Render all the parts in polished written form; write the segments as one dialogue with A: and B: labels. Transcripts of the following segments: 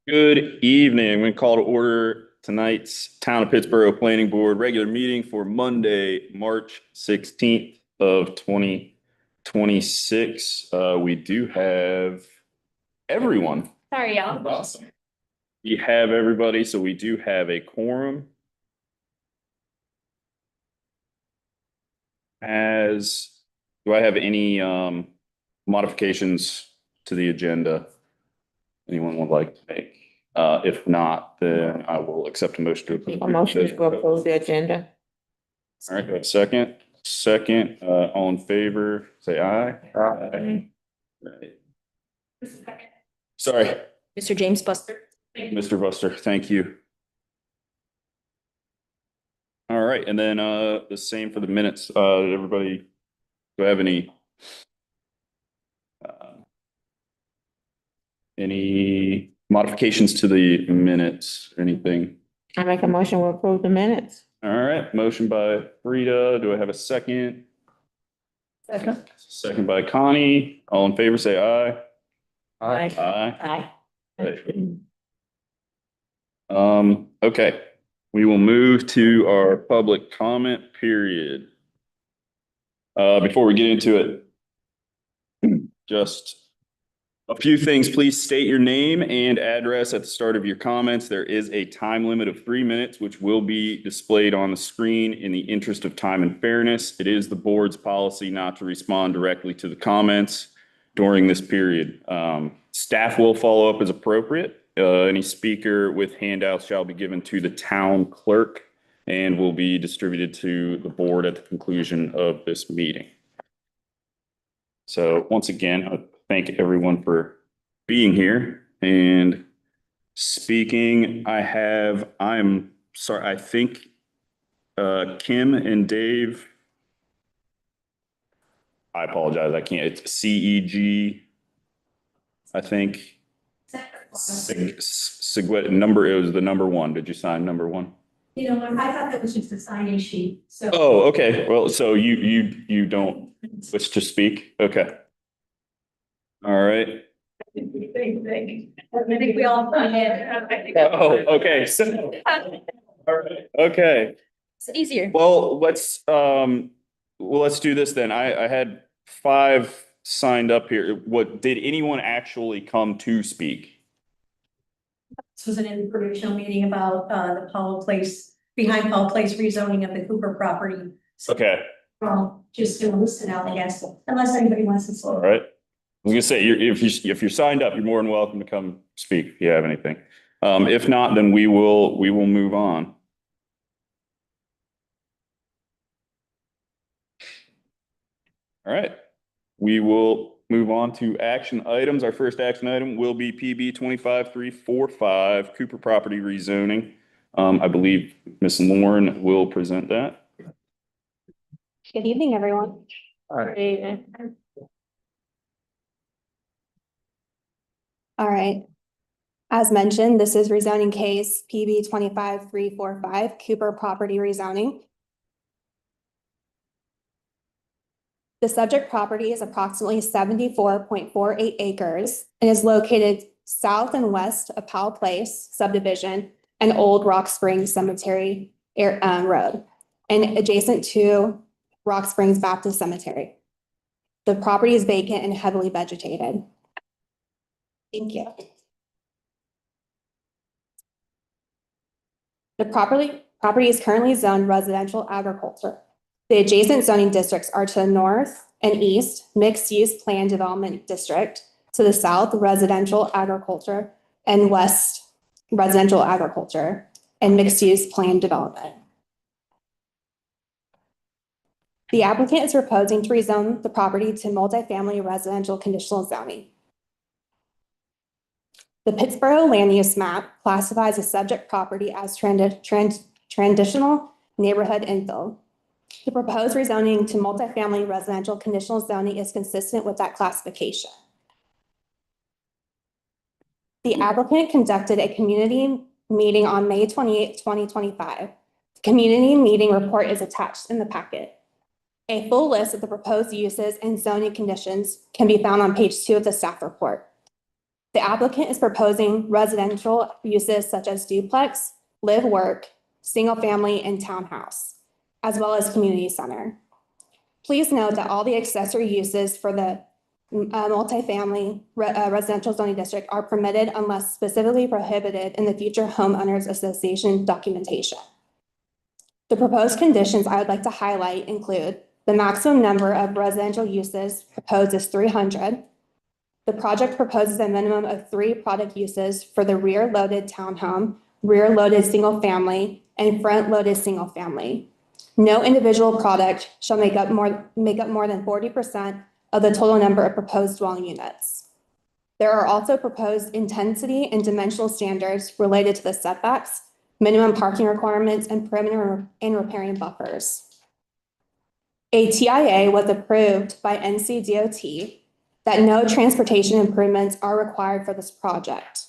A: Good evening. I'm going to call to order tonight's Town of Pittsburgh Planning Board regular meeting for Monday, March 16th of 2026. We do have everyone.
B: Sorry, y'all.
A: Awesome. We have everybody, so we do have a quorum. Do I have any modifications to the agenda anyone would like to make? If not, then I will accept a motion to approve.
C: A motion to approve the agenda.
A: All right, do I have a second? Second, all in favor, say aye. Aye. Right. Sorry,
B: Mr. James Buster.
A: Mr. Buster, thank you. All right, and then the same for the minutes. Everybody, do I have any modifications to the minutes, anything?
C: I make a motion to approve the minutes.
A: All right, motion by Frida. Do I have a second?
B: Second.
A: Second by Connie. All in favor, say aye.
C: Aye.
A: Aye. Okay, we will move to our public comment period. Before we get into it, just a few things. Please state your name and address at the start of your comments. There is a time limit of 3 minutes, which will be displayed on the screen in the interest of time and fairness. It is the board's policy not to respond directly to the comments during this period. Staff will follow up as appropriate. Any speaker with handouts shall be given to the town clerk and will be distributed to the board at the conclusion of this meeting. So once again, I thank everyone for being here and speaking. I'm sorry, I think Kim and Dave, I apologize, I can't, it's CEG, I think. Number, it was the number one. Did you sign number one?
D: You know, I thought that was just a sign-in sheet, so.
A: Oh, okay. Well, so you don't wish to speak? Okay. All right.
D: I think we all.
A: Oh, okay. All right. Okay.
B: It's easier.
A: Well, let's do this then. I had 5 signed up here. Did anyone actually come to speak?
D: This was an informational meeting about the Powell Place, behind Powell Place rezoning of the Cooper property. So,
A: Okay.
D: just to listen out, I guess, unless anybody wants to.
A: All right. I was gonna say, if you're signed up, you're more than welcome to come speak if you have anything. If not, then we will move on. All right. We will move on to action items. Our first action item will be PB 25345 Cooper property rezoning. I believe Ms. Lauren will present that.
B: Good evening, everyone. All right. As mentioned, this is rezoning case PB 25345 Cooper property rezoning. The subject property is approximately 74.48 acres and is located south and west of Powell Place Subdivision and Old Rock Springs Cemetery Road, and adjacent to Rock Springs Baptist Cemetery. The property is vacant and heavily vegetated. Thank you. The property is currently zoned residential agriculture. The adjacent zoning districts are to the north and east, mixed-use plan development district, to the south, residential agriculture, and west, residential agriculture, and mixed-use plan development. The applicant is proposing to rezone the property to multifamily residential conditional zoning. The Pittsburgh land use map classifies a subject property as transitional neighborhood infill. The proposed rezoning to multifamily residential conditional zoning is consistent with that classification. The applicant conducted a community meeting on May 28, 2025. The community meeting report is attached in the packet. A full list of the proposed uses and zoning conditions can be found on page 2 of the staff report. The applicant is proposing residential uses such as duplex, live work, single family, and townhouse, as well as community center. Please note that all the accessory uses for the multifamily residential zoning district are permitted unless specifically prohibited in the future homeowners association documentation. The proposed conditions I would like to highlight include the maximum number of residential uses proposed is 300. The project proposes a minimum of 3 product uses for the rear loaded townhome, rear loaded single family, and front loaded single family. No individual product shall make up more than 40% of the total number of proposed dwelling units. There are also proposed intensity and dimensional standards related to the setbacks, minimum parking requirements, and perimeter and riparian buffers. A TIA was approved by NCDOT that no transportation improvements are required for this project.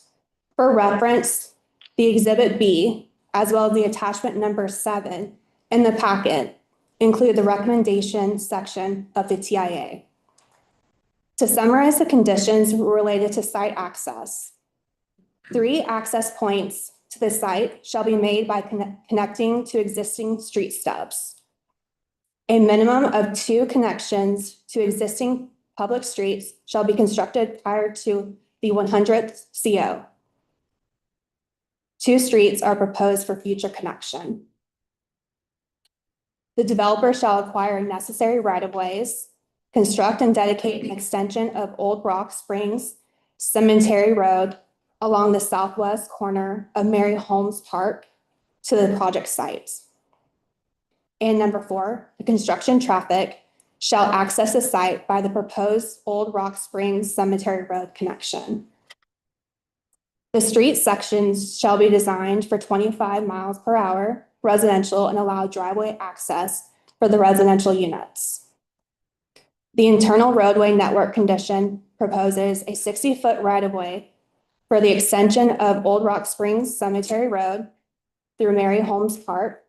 B: For reference, the Exhibit B, as well as the attachment number 7 in the packet, include the recommendation section of the TIA. To summarize the conditions related to site access, 3 access points to the site shall be made by connecting to existing street stubs. A minimum of 2 connections to existing public streets shall be constructed prior to the 100th CO. 2 streets are proposed for future connection. The developer shall acquire necessary right-of-ways, construct and dedicate an extension of Old Rock Springs Cemetery Road along the southwest corner of Mary Holmes Park to the project site. And number 4, the construction traffic shall access the site by the proposed Old Rock Springs Cemetery Road connection. The street sections shall be designed for 25 miles per hour residential and allow driveway access for the residential units. The internal roadway network condition proposes a 60-foot right-of-way for the extension of Old Rock Springs Cemetery Road through Mary Holmes Park,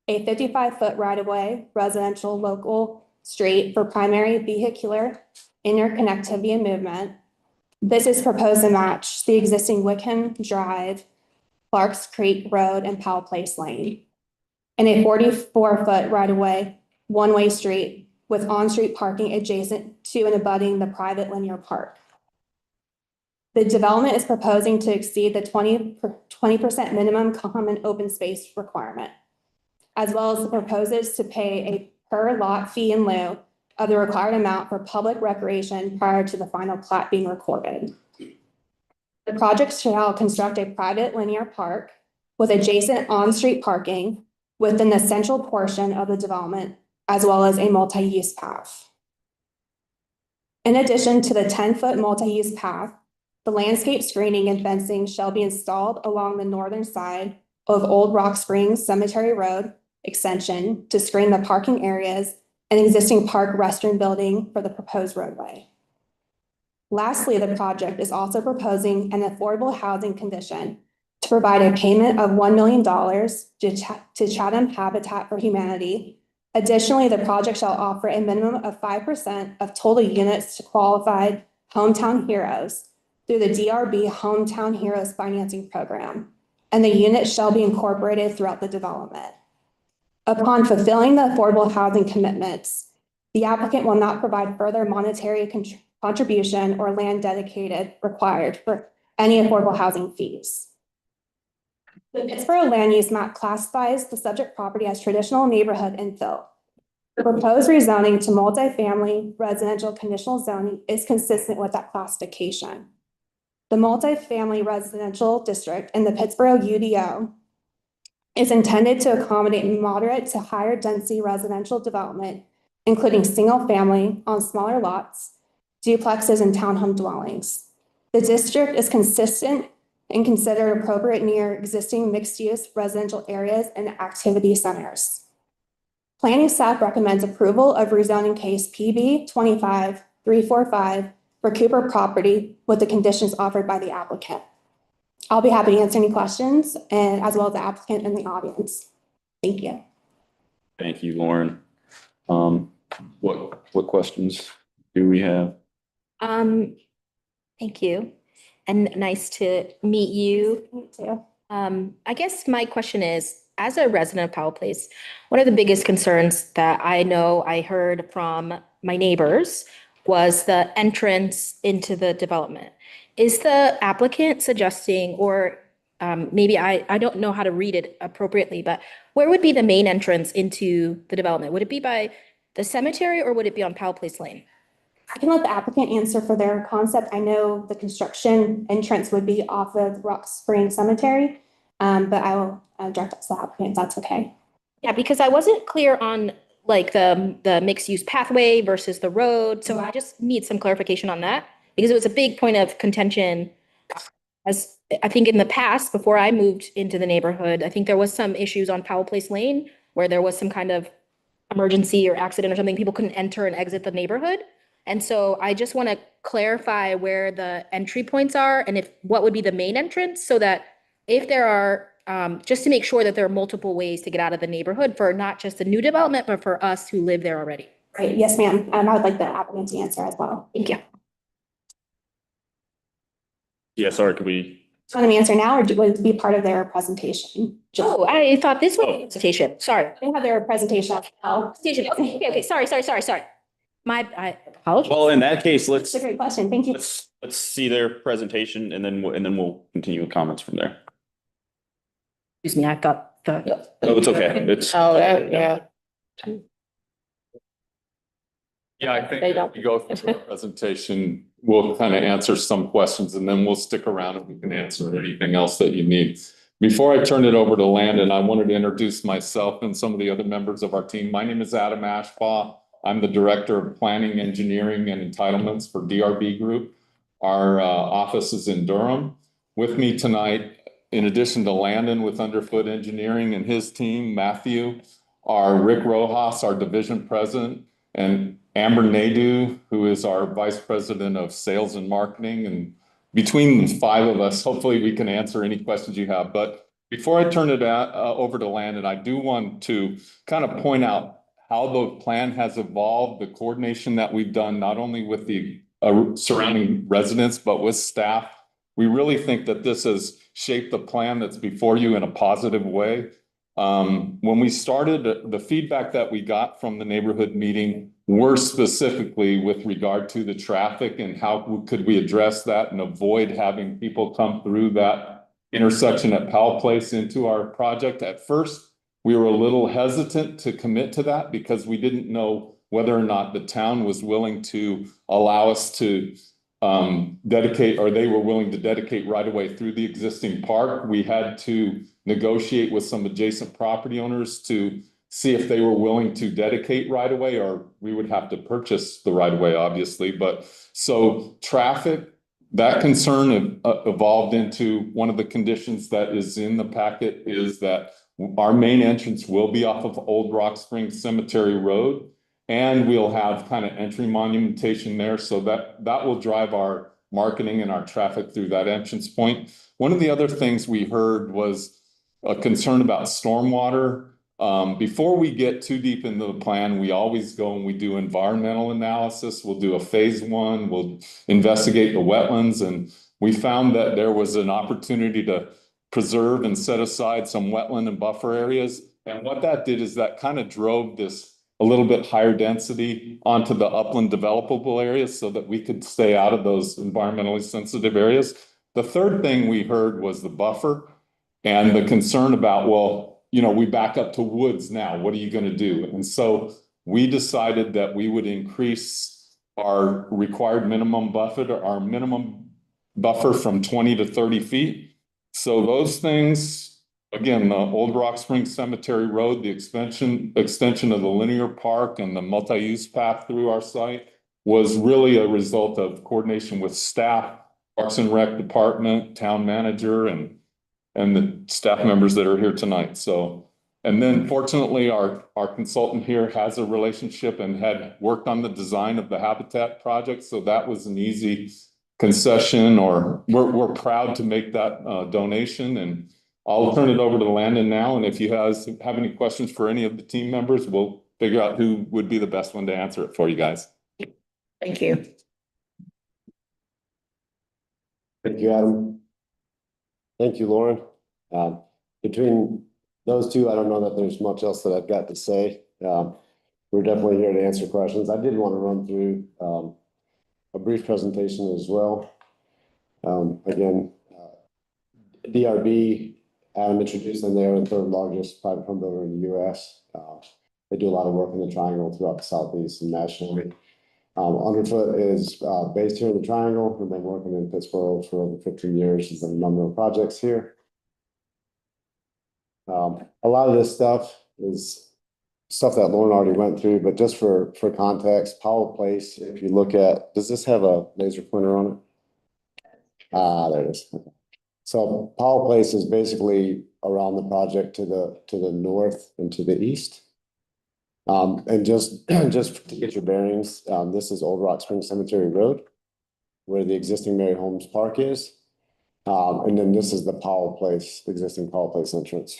B: a 55-foot right-of-way residential local street for primary vehicular interconnectivity and movement. This is proposed to match the existing Wickham Drive, Clarks Creek Road, and Powell Place Lane, and a 44-foot right-of-way one-way street with on-street parking adjacent to and abutting the private linear park. The development is proposing to exceed the 20% minimum common open space requirement, as well as proposes to pay a per lot fee in lieu of the required amount for public recreation prior to the final plat being recorded. The project shall construct a private linear park with adjacent on-street parking within the central portion of the development, as well as a multi-use path. In addition to the 10-foot multi-use path, the landscape screening and fencing shall be installed along the northern side of Old Rock Springs Cemetery Road extension to screen the parking areas and existing park restroom building for the proposed roadway. Lastly, the project is also proposing an affordable housing condition to provide a payment of $1 million to Chatham Habitat for Humanity. Additionally, the project shall offer a minimum of 5% of total units to qualified hometown heroes through the DRB Hometown Heroes Financing Program, and the units shall be incorporated throughout the development. Upon fulfilling the affordable housing commitments, the applicant will not provide further monetary contribution or land dedicated required for any affordable housing fees. The Pittsboro land use map classifies the subject property as traditional neighborhood infill. The proposed rezoning to multifamily residential conditional zoning is consistent with that classification. The multifamily residential district in the Pittsboro UDO is intended to accommodate moderate to higher density residential development, including single family on smaller lots, duplexes, and townhome dwellings. The district is consistent and considered appropriate near existing mixed-use residential areas and activity centers. Planning staff recommends approval of rezoning case PB 25345 for Cooper property with the conditions offered by the applicant. I'll be happy to answer any questions, and as well as the applicant and the audience. Thank you.
A: Thank you, Lauren. What questions do we have?
E: Thank you. and nice to meet you.
B: Me too.
E: I guess my question is, as a resident of Powell Place, one of the biggest concerns that I know I heard from my neighbors was the entrance into the development. Is the applicant suggesting, or maybe I don't know how to read it appropriately, but where would be the main entrance into the development? Would it be by the cemetery or would it be on Powell Place Lane?
B: I can let the applicant answer for their concept. I know the construction entrance would be off of Rock Spring Cemetery. But I will direct it to the applicant if that's okay.
E: Yeah, because I wasn't clear on like the mixed use pathway versus the road. So I just need some clarification on that because it was a big point of contention. As I think in the past, before I moved into the neighborhood, I think there was some issues on Powell Place Lane where there was some kind of emergency or accident or something. People couldn't enter and exit the neighborhood. And so I just want to clarify where the entry points are and if what would be the main entrance so that if there are, just to make sure that there are multiple ways to get out of the neighborhood for not just the new development, but for us who live there already.
B: Right, yes, ma'am. I would like the applicant to answer as well.
E: Thank you.
A: Yeah, sorry, could we?
B: Do you want them to answer now or would it be part of their presentation?
E: Oh, I thought this was a presentation. Sorry.
B: They have their presentation. Oh,
E: Presentation. Okay. Sorry. I apologize.
A: Well, in that case,
B: that's a great question. Thank you.
A: let's see their presentation and then we'll continue with comments from there.
E: Excuse me, I thought the.
A: No, it's okay. It's.
C: Oh, yeah.
F: Yeah, I think
C: They
F: if
C: don't-
F: we go through the presentation, we'll kind of answer some questions and then we'll stick around and we can answer anything else that you need. Before I turn it over to Landon, I wanted to introduce myself and some of the other members of our team. My name is Adam Ashbaugh. I'm the Director of Planning, Engineering, and Entitlements for DRB Group. Our office is in Durham. With me tonight, in addition to Landon with Underfoot Engineering and his team, Matthew, are Rick Rojas, our Division President, and Amber Naidu, who is our Vice President of Sales and Marketing. And between the five of us, hopefully we can answer any questions you have. But before I turn it over to Landon, I do want to kind of point out how the plan has evolved, the coordination that we've done, not only with the surrounding residents, but with staff. We really think that this has shaped the plan that's before you in a positive way. When we started, the feedback that we got from the neighborhood meeting were specifically with regard to the traffic and how could we address that and avoid having people come through that intersection at Powell Place into our project. At first, we were a little hesitant to commit to that because we didn't know whether or not the town was willing to allow us to dedicate, or they were willing to dedicate right away through the existing park. We had to negotiate with some adjacent property owners to see if they were willing to dedicate right away, or we would have to purchase the right of way, obviously. But so traffic, that concern evolved into one of the conditions that is in the packet is that our main entrance will be off of Old Rock Spring Cemetery Road. And we'll have kind of entry monumentation there. So that will drive our marketing and our traffic through that entrance point. One of the other things we heard was a concern about stormwater. Before we get too deep into the plan, we always go and we do environmental analysis. We'll do a phase one, we'll investigate the wetlands. And we found that there was an opportunity to preserve and set aside some wetland and buffer areas. And what that did is that kind of drove this a little bit higher density onto the upland developable areas so that we could stay out of those environmentally sensitive areas. The third thing we heard was the buffer and the concern about, well, you know, we back up to woods now, what are you going to do? And so we decided that we would increase our required minimum buffer, our minimum buffer from 20 to 30 feet. So those things, again, the Old Rock Spring Cemetery Road, the extension of the linear park and the multi-use path through our site was really a result of coordination with staff, Parks and Rec Department, town manager, and the staff members that are here tonight. So, and then fortunately, our consultant here has a relationship and had worked on the design of the Habitat project. So that was an easy concession, or we're proud to make that donation. And I'll turn it over to Landon now, and if you have any questions for any of the team members, we'll figure out who would be the best one to answer it for you guys.
C: Thank you.
G: Thank you, Adam. Thank you, Lauren. Between those two, I don't know that there's much else that I've got to say. We're definitely here to answer questions. I did want to run through a brief presentation as well. Again, DRB, Adam introduced them. They're the third largest private home builder in the US. They do a lot of work in the triangle throughout the Southeast and nationally. Underfoot is based here in the triangle. We've been working in Pittsburgh for over 15 years. There's a number of projects here. A lot of this stuff is stuff that Lauren already went through, but just for context, Powell Place, if you look at, does this have a laser pointer on it? There it is. Okay. So Powell Place is basically around the project to the north and to the east. And just to get your bearings, this is Old Rock Spring Cemetery Road, where the existing Mary Holmes Park is. And then this is the Powell Place, existing Powell Place entrance.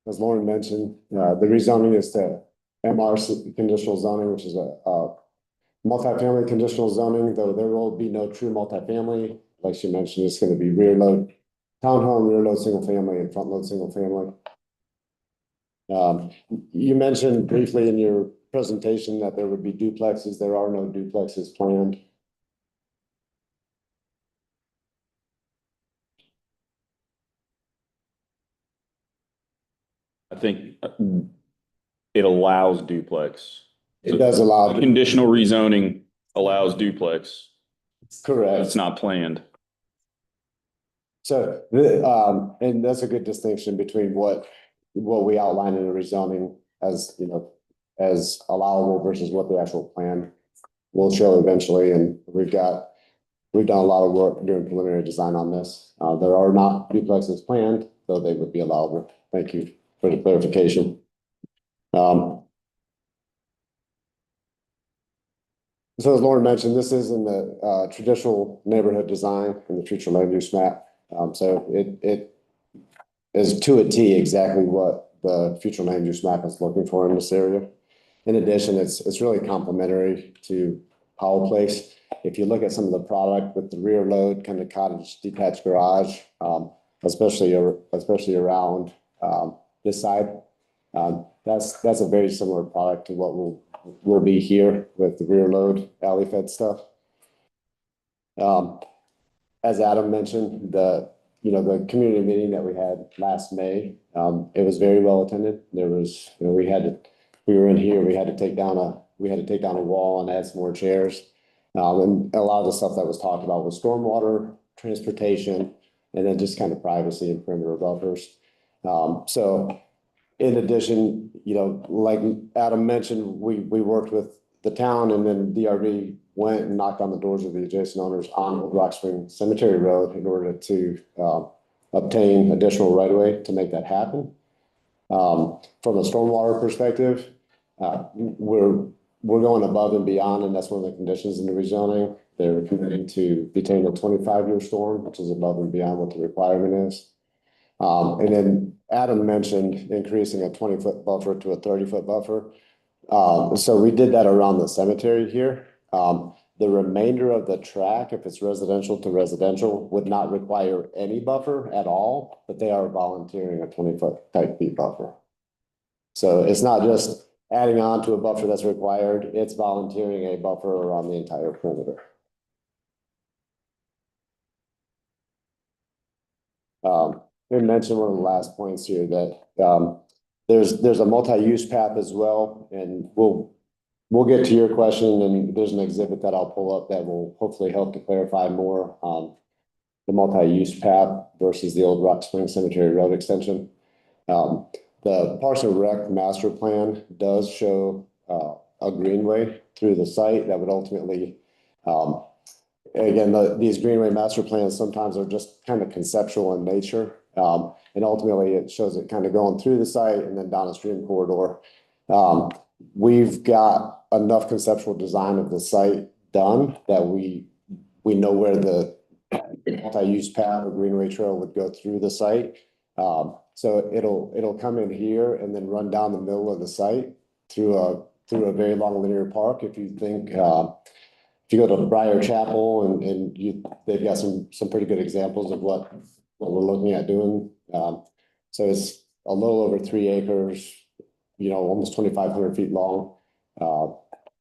G: As Lauren mentioned, the rezoning is to MR conditional zoning, which is a multifamily conditional zoning, though there will be no true multifamily. Like she mentioned, it's going to be rear load townhome, rear load single family, and front load single family. You mentioned briefly in your presentation that there would be duplexes. There are no duplexes planned.
A: I think it allows duplex.
G: It does allow.
A: Conditional rezoning allows duplex.
G: Correct.
A: It's not planned.
G: So, and that's a good distinction between what we outline in the rezoning as, as allowable versus what the actual plan will show eventually. And we've done a lot of work doing preliminary design on this. There are not duplexes planned, though they would be allowable. Thank you for the clarification. So as Lauren mentioned, this is in the traditional neighborhood design in the future land use map. So it is to a T exactly what the future land use map is looking for in this area. In addition, it's really complementary to Powell Place. If you look at some of the product with the rear load kind of cottage detached garage, especially around this side, that's a very similar product to what will be here with the rear load alley fed stuff. As Adam mentioned, the community meeting that we had last May, it was very well attended. There was, we were in here, we had to take down a wall and add some more chairs. And a lot of the stuff that was talked about was stormwater, transportation, and then just kind of privacy and perimeter buffers. So in addition, like Adam mentioned, we worked with the town, and then DRB went and knocked on the doors of the adjacent owners on Old Rock Spring Cemetery Road in order to obtain additional right of way to make that happen. From a stormwater perspective, we're going above and beyond, and that's one of the conditions in the rezoning. They're committing to retain a 25-year storm, which is above and beyond what the requirement is. And then Adam mentioned increasing a 20-foot buffer to a 30-foot buffer. So we did that around the cemetery here. The remainder of the track, if it's residential to residential, would not require any buffer at all, but they are volunteering a 20-foot type feet buffer. So it's not just adding on to a buffer that's required, it's volunteering a buffer around the entire perimeter. We mentioned one of the last points here that there's a multi-use path as well, and we'll get to your question, and there's an exhibit that I'll pull up that will hopefully help to clarify more on the multi-use path versus the Old Rock Spring Cemetery Road extension. The Parks and Rec master plan does show a greenway through the site that would ultimately, again, these greenway master plans sometimes are just kind of conceptual in nature. And ultimately it shows it kind of going through the site and then down a stream corridor. We've got enough conceptual design of the site done that we know where the multi-use path or greenway trail would go through the site. So it'll come in here and then run down the middle of the site through through a very long linear park. If you think, if you go to Briar Chapel they've got some pretty good examples of what we're looking at doing. So it's a little over 3 acres, almost 2,500 feet long,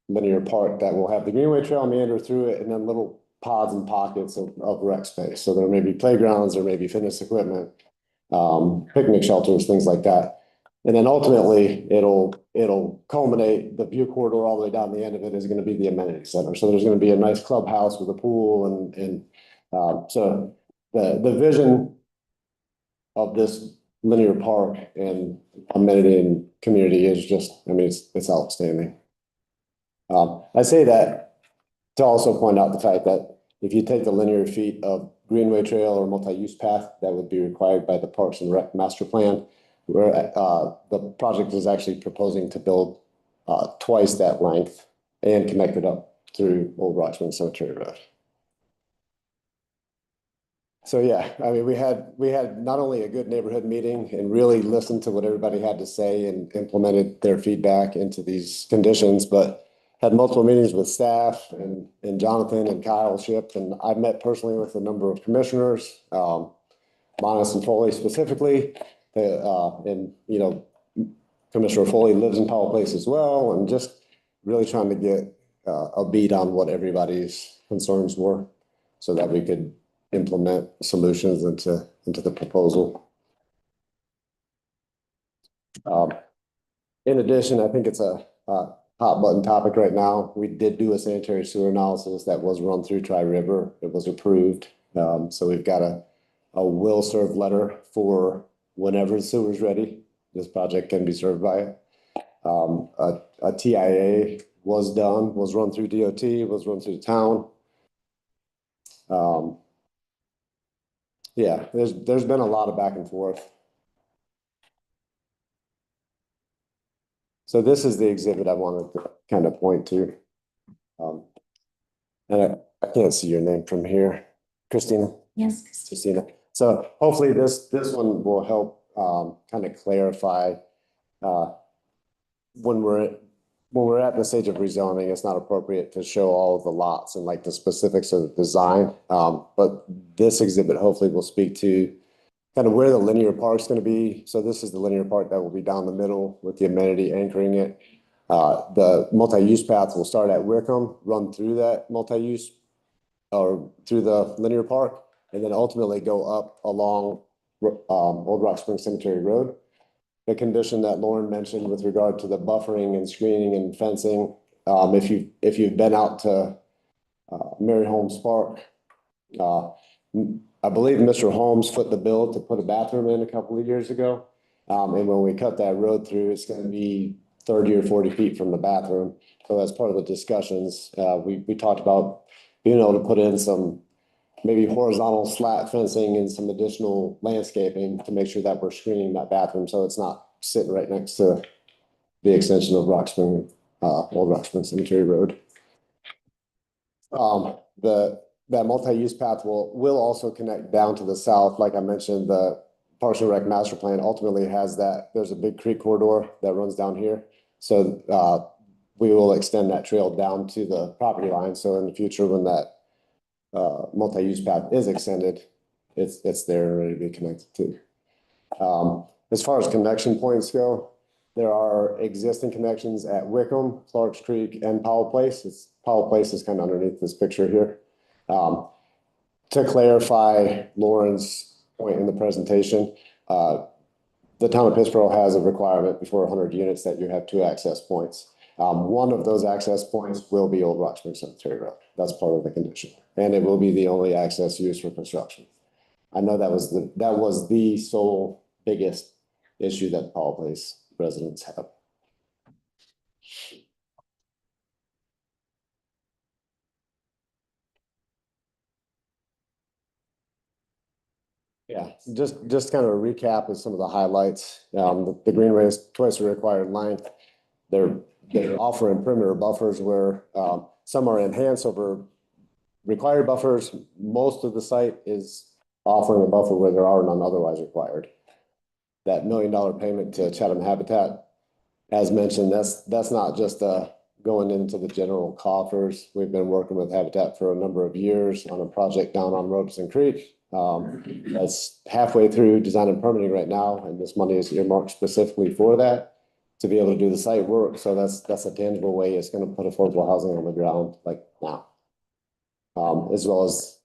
G: linear park that will have the Greenway Trail meander through it and then little pods and pockets of rec space. So there may be playgrounds, there may be fitness equipment, picnic shelters, things like that. And then ultimately, it'll culminate, the view corridor all the way down the end of it is going to be the amenity center. So there's going to be a nice clubhouse with a pool so the vision of this linear park and amenity and community is just, I mean, it's outstanding. I say that to also point out the fact that if you take the linear feet of Greenway Trail or multi-use path, that would be required by the Parks and Rec master plan, where the project is actually proposing to build twice that length and connect it up through Old Roxman Cemetery Road. So yeah, I mean, we had not only a good neighborhood meeting and really listened to what everybody had to say and implemented their feedback into these conditions, but had multiple meetings with staff and Jonathan and Kyle Ship, and I've met personally with a number of commissioners, Monis and Foley specifically, and Commissioner Foley lives in Powell Place as well, and just really trying to get a beat on what everybody's concerns were, so that we could implement solutions into the proposal. In addition, I think it's a hot button topic right now. We did do a sanitary sewer analysis that was run through Tri River. It was approved. So we've got a will serve letter for whenever the sewer is ready. This project can be served by it. A TIA was done, was run through DOT, was run through the town. Yeah, there's been a lot of back and forth. So this is the exhibit I wanted to kind of point to. And I can't see your name from here, Christina.
C: Yes.
G: Christina. So hopefully this one will help kind of clarify when we're at the stage of rezoning, it's not appropriate to show all of the lots and like the specifics of the design. But this exhibit hopefully will speak to kind of where the linear park is going to be. So this is the linear park that will be down the middle with the amenity anchoring it. The multi-use path will start at Wickham, run through that multi-use or through the linear park, and then ultimately go up along Old Rock Spring Cemetery Road. The condition that Lauren mentioned with regard to the buffering and screening and fencing, if you've been out to Mary Holmes Park, I believe Mr. Holmes foot the bill to put a bathroom in a couple of years ago. And when we cut that road through, it's going to be 30 or 40 feet from the bathroom. So as part of the discussions, we talked about being able to put in some maybe horizontal slat fencing and some additional landscaping to make sure that we're screening that bathroom so it's not sitting right next to the extension of Old Rock Spring Cemetery Road. That multi-use path will also connect down to the south. Like I mentioned, the Parks and Rec master plan ultimately has that. There's a big creek corridor that runs down here. So we will extend that trail down to the property line. So in the future, when that multi-use path is extended, it's there and ready to be connected to. As far as connection points go, there are existing connections at Wickham, Clarks Creek, and Powell Place. Powell Place is kind of underneath this picture here. To clarify Lauren's point in the presentation, the town of Pittsboro has a requirement before 100 units that you have 2 access points. One of those access points will be Old Rock Spring Cemetery Road. That's part of the condition, and it will be the only access used for construction. I know that was the sole biggest issue that Powell Place residents have. Yeah, just kind of a recap of some of the highlights. The greenway is twice the required length. They're offering perimeter buffers where some are enhanced over required buffers. Most of the site is offering a buffer where there are none otherwise required. That $1 million payment to Chatham Habitat as mentioned, that's not just going into the general coffers. We've been working with Habitat for a number of years on a project down on Robeson Creek. That's halfway through design and permitting right now, and this money is earmarked specifically for that to be able to do the site work. So that's a tangible way it's going to put affordable housing on the ground like now. As well as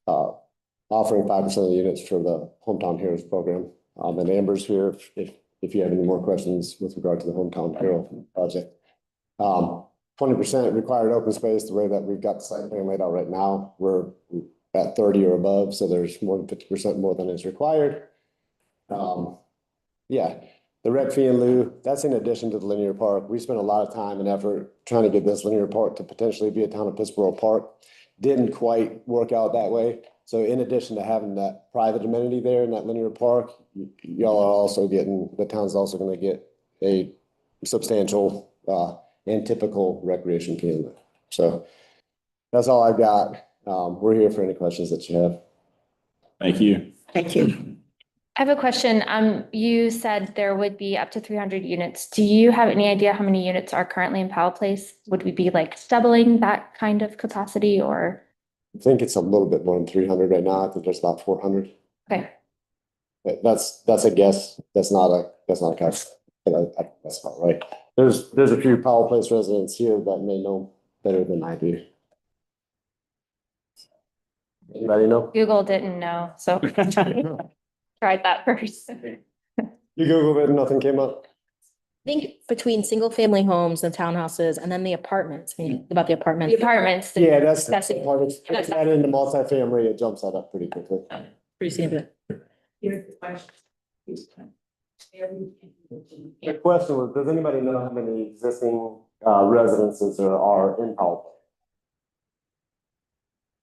G: offering 5% of the units for the Hometown Heroes program. And Amber's here if you have any more questions with regard to the Hometown Hero project. 20% required open space, the way that we've got the site plan laid out right now, we're at 30 or above, so there's more than 50% more than is required. Yeah, the rec fee in lieu, that's in addition to the linear park. We spent a lot of time and effort trying to get this linear park to potentially be a town of Pittsboro park. Didn't quite work out that way. So in addition to having that private amenity there in that linear park, y'all are also getting, the town's also going to get a substantial and typical recreation fee in lieu. So that's all I've got. We're here for any questions that you have.
A: Thank you.
C: Thank you.
H: I have a question. You said there would be up to 300 units. Do you have any idea how many units are currently in Powell Place? Would we be like doubling that kind of capacity or?
G: I think it's a little bit more than 300 right now. I think there's about 400.
H: Okay.
G: But that's a guess. That's not a catch. But that's about right. There's a few Powell Place residents here that may know better than I do. Anybody know?
H: Google didn't know, so tried that first.
G: You Googled it and nothing came up?
E: I think between single family homes and townhouses and then the apartments, I mean, about the
H: The
E: apartments.
H: apartments.
G: Yeah, that's
H: it.
G: apartments. If you add into multifamily, it jumps that up pretty quickly.
E: Pretty significant.
G: The question was, does anybody know how many existing residences there are in Powell?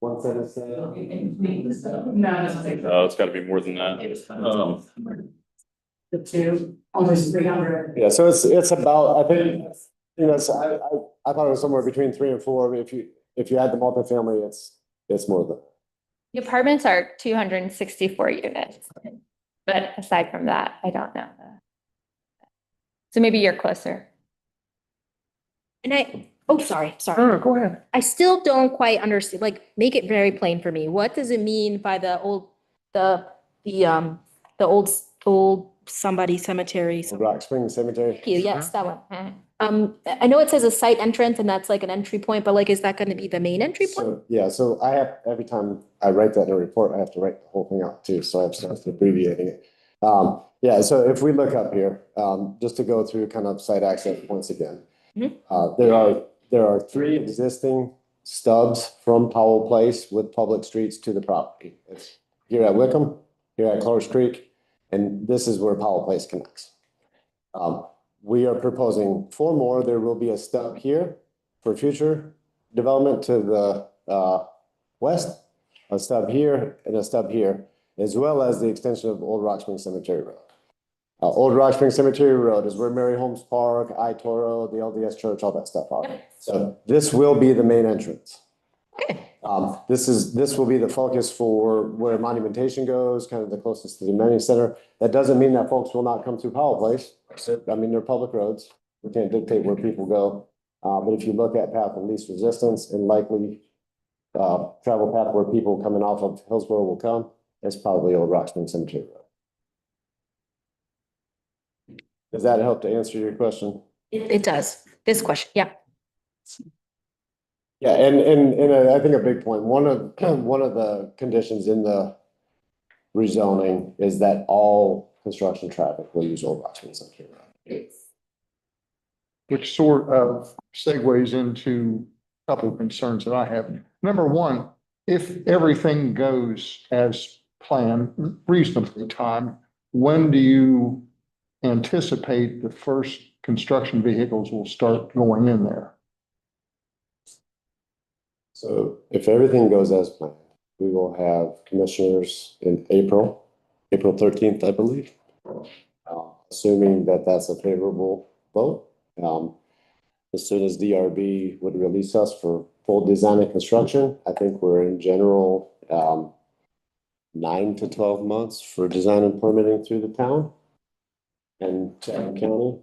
G: One sentence.
A: Oh, it's got to be more than that.
D: The two, almost 300.
G: Yeah, so it's about, I think, so I thought it was somewhere between 3 and 4. But if you add the multifamily, it's more than.
H: The apartments are 264 units. But aside from that, I don't know. So maybe you're closer.
E: And sorry.
C: Oh, go ahead.
E: I still don't quite understand, like, make it very plain for me. What does it mean by the old somebody cemetery?
G: Rock Spring Cemetery.
E: Thank you. Yes, that one. I know it says a site entrance and that's like an entry point, but like, is that going to be the main entry point?
G: So, yeah, so I have, every time I write that in a report, I have to write the whole thing out too, so I've started abbreviating it. Yeah, so if we look up here, just to go through kind of site access points again. There are 3 existing stubs from Powell Place with public streets to the property. It's here at Wickham, here at Clark's Creek, and this is where Powell Place connects. We are proposing 4 more. There will be a stub here for future development to the west, a stub here, and a stub here, as well as the extension of Old Rock Spring Cemetery Road. Old Rock Spring Cemetery Road is where Mary Holmes Park, iToro, the LDS Church, all that stuff are. So this will be the main entrance.
E: Okay.
G: This will be the focus for where monumentation goes, kind of the closest to the amenity center. That doesn't mean that folks will not come through Powell Place. I mean, they're public roads. We can't dictate where people go. But if you look at path of least resistance and likely travel path where people coming off of Hillsborough will come, it's probably Old Rock Spring Cemetery Road. Does that help to answer your question?
E: It does. This question, yeah.
G: Yeah, and I think a big point, one of the conditions in the rezoning is that all construction traffic will use Old Rock Spring Cemetery Road.
I: Which sort of segues into a couple of concerns that I have. Number one, if everything goes as planned, reasonably timed, when do you anticipate the first construction vehicles will start going in there?
G: So if everything goes as planned, we will have commissioners in April 13th, I believe. Assuming that that's a favorable vote. As soon as DRB would release us for full design and construction, I think we're in general 9 to 12 months for design and permitting through the town and Chatham County.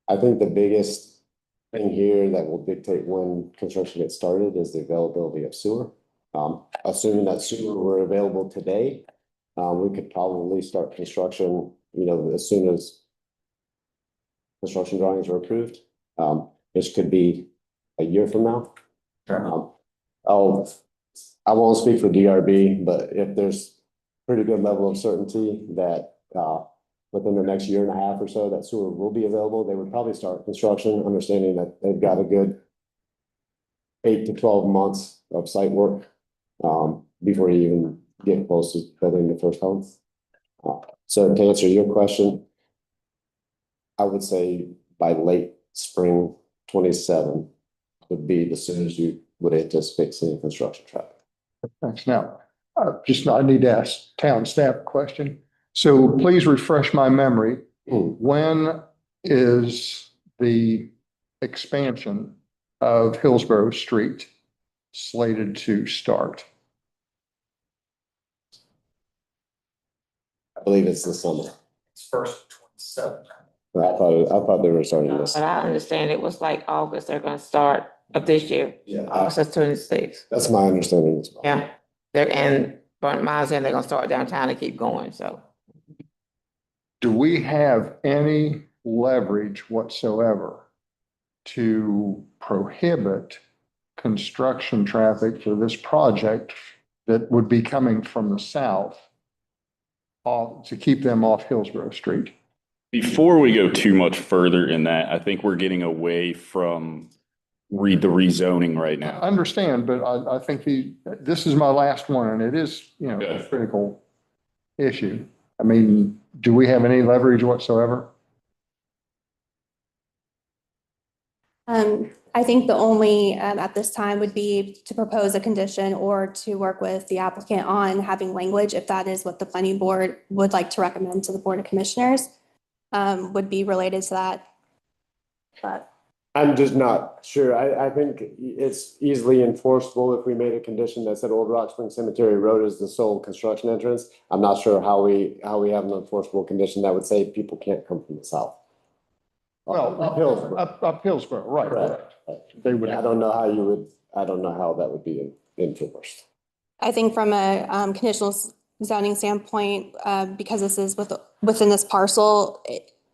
G: I think the biggest thing here that will dictate when construction gets started is the availability of sewer. Assuming that sewer were available today, we could probably start construction, as soon as construction drawings are approved, which could be a year from now. I won't speak for DRB, but if there's pretty good level of certainty that, within the next year and a half or so, that sewer will be available, they would probably start construction, understanding that they've got a good 8 to 12 months of site work, before you even get close to building the first home. So to answer your question, I would say by late spring 27 would be the soonest you would anticipate seeing construction traffic.
I: Thanks. Now, I need to ask town staff a question. So please refresh my memory. When is the expansion of Hillsborough Street slated to start?
G: I believe it's the summer.
J: It's first 27.
G: I thought they were starting this.
C: But I understand it was like August, they're gonna start of this year,
G: Yeah,
C: August 26th.
G: that's my understanding as well.
C: Yeah, and Burnt Miles and they're gonna start downtown and keep going, so.
I: Do we have any leverage whatsoever to prohibit construction traffic for this project that would be coming from the south to keep them off Hillsborough Street?
A: Before we go too much further in that, I think we're getting away from the rezoning right
I: I
A: now.
I: understand, but I think this is my last one, and it is, a
A: Good.
I: critical issue. I mean, do we have any leverage whatsoever?
B: I think the only, at this time would be to propose a condition or to work with the applicant on having language, if that is what the planning board would like to recommend to the Board of Commissioners, would be related to that. But
G: I'm just not sure. I think it's easily enforceable if we made a condition that said Old Rock Spring Cemetery Road is the sole construction entrance. I'm not sure how we have an enforceable condition that would say people can't come from the south.
I: Well,
G: Up Hillsborough.
I: Up Hillsborough, right.
G: Correct.
I: They would.
G: I don't know how that would be enforced.
B: I think from a conditional zoning standpoint, because this is within this parcel,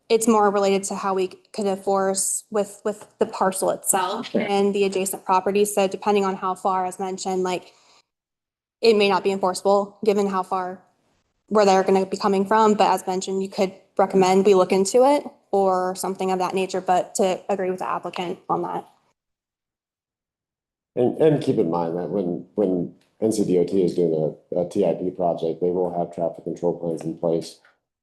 B: it's more related to how we could enforce with the parcel itself and the adjacent properties. So depending on how far, as mentioned, like it may not be enforceable given how far where they're going to be coming from. But as mentioned, you could recommend we look into it or something of that nature, but to agree with the applicant on that.
G: And keep in mind that when NCDOT is doing a TIP project, they will have traffic control plans in place.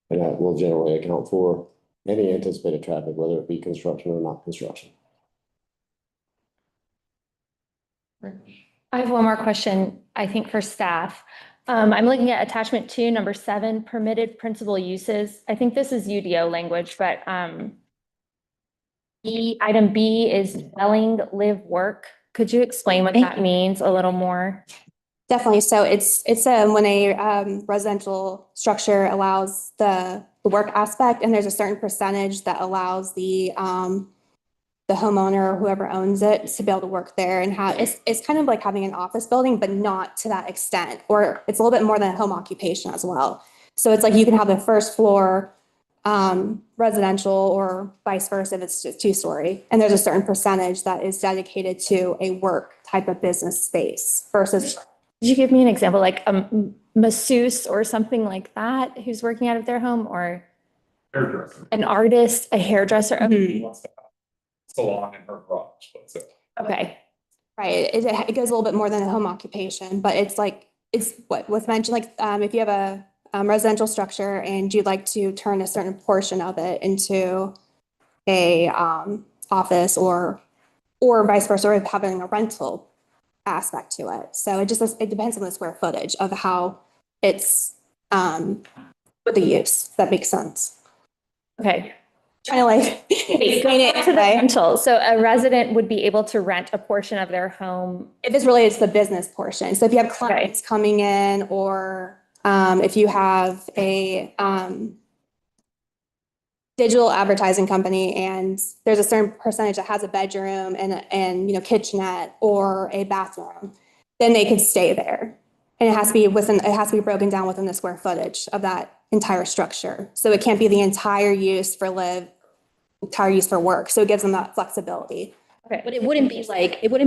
G: And that will generally account for any anticipated traffic, whether it be construction or not construction.
H: I have one more question, I think for staff. I'm looking at attachment 2, number 7, permitted principal uses. I think this is UDO language, but item B is dwelling, live, work. Could you explain what that means a little more?
B: Definitely. So it's when a residential structure allows the work aspect, and there's a certain percentage that allows the homeowner or whoever owns it to be able to work there and have it's kind of like having an office building, but not to that extent, or it's a little bit more than a home occupation as well. So it's like you can have the first floor residential or vice versa if it's just 2-story, and there's a certain percentage that is dedicated to a work type of business space versus.
H: Could you give me an example, like a masseuse or something like that who's working out of their home, or
J: Hairdresser.
H: an artist, a hairdresser? Okay.
J: Wants to have a salon in her garage, let's say.
H: Okay.
B: Right, it goes a little bit more than a home occupation, but it's what was mentioned, like, if you have a residential structure and you'd like to turn a certain portion of it into a office or vice versa, or having a rental aspect to it. So it depends on the square footage of how it's with the use. If that makes sense.
H: Okay.
B: Trying to like explain it
H: To the
B: today.
H: rental. So a resident would be able to rent a portion of their home.
B: If it's related to the business portion. So if you have clients coming in, or if you have a digital advertising company and there's a certain percentage that has a bedroom and kitchenette or a bathroom, then they could stay there. And it has to be broken down within the square footage of that entire structure. So it can't be the entire use for work. So it gives them that flexibility.
E: Okay, but it wouldn't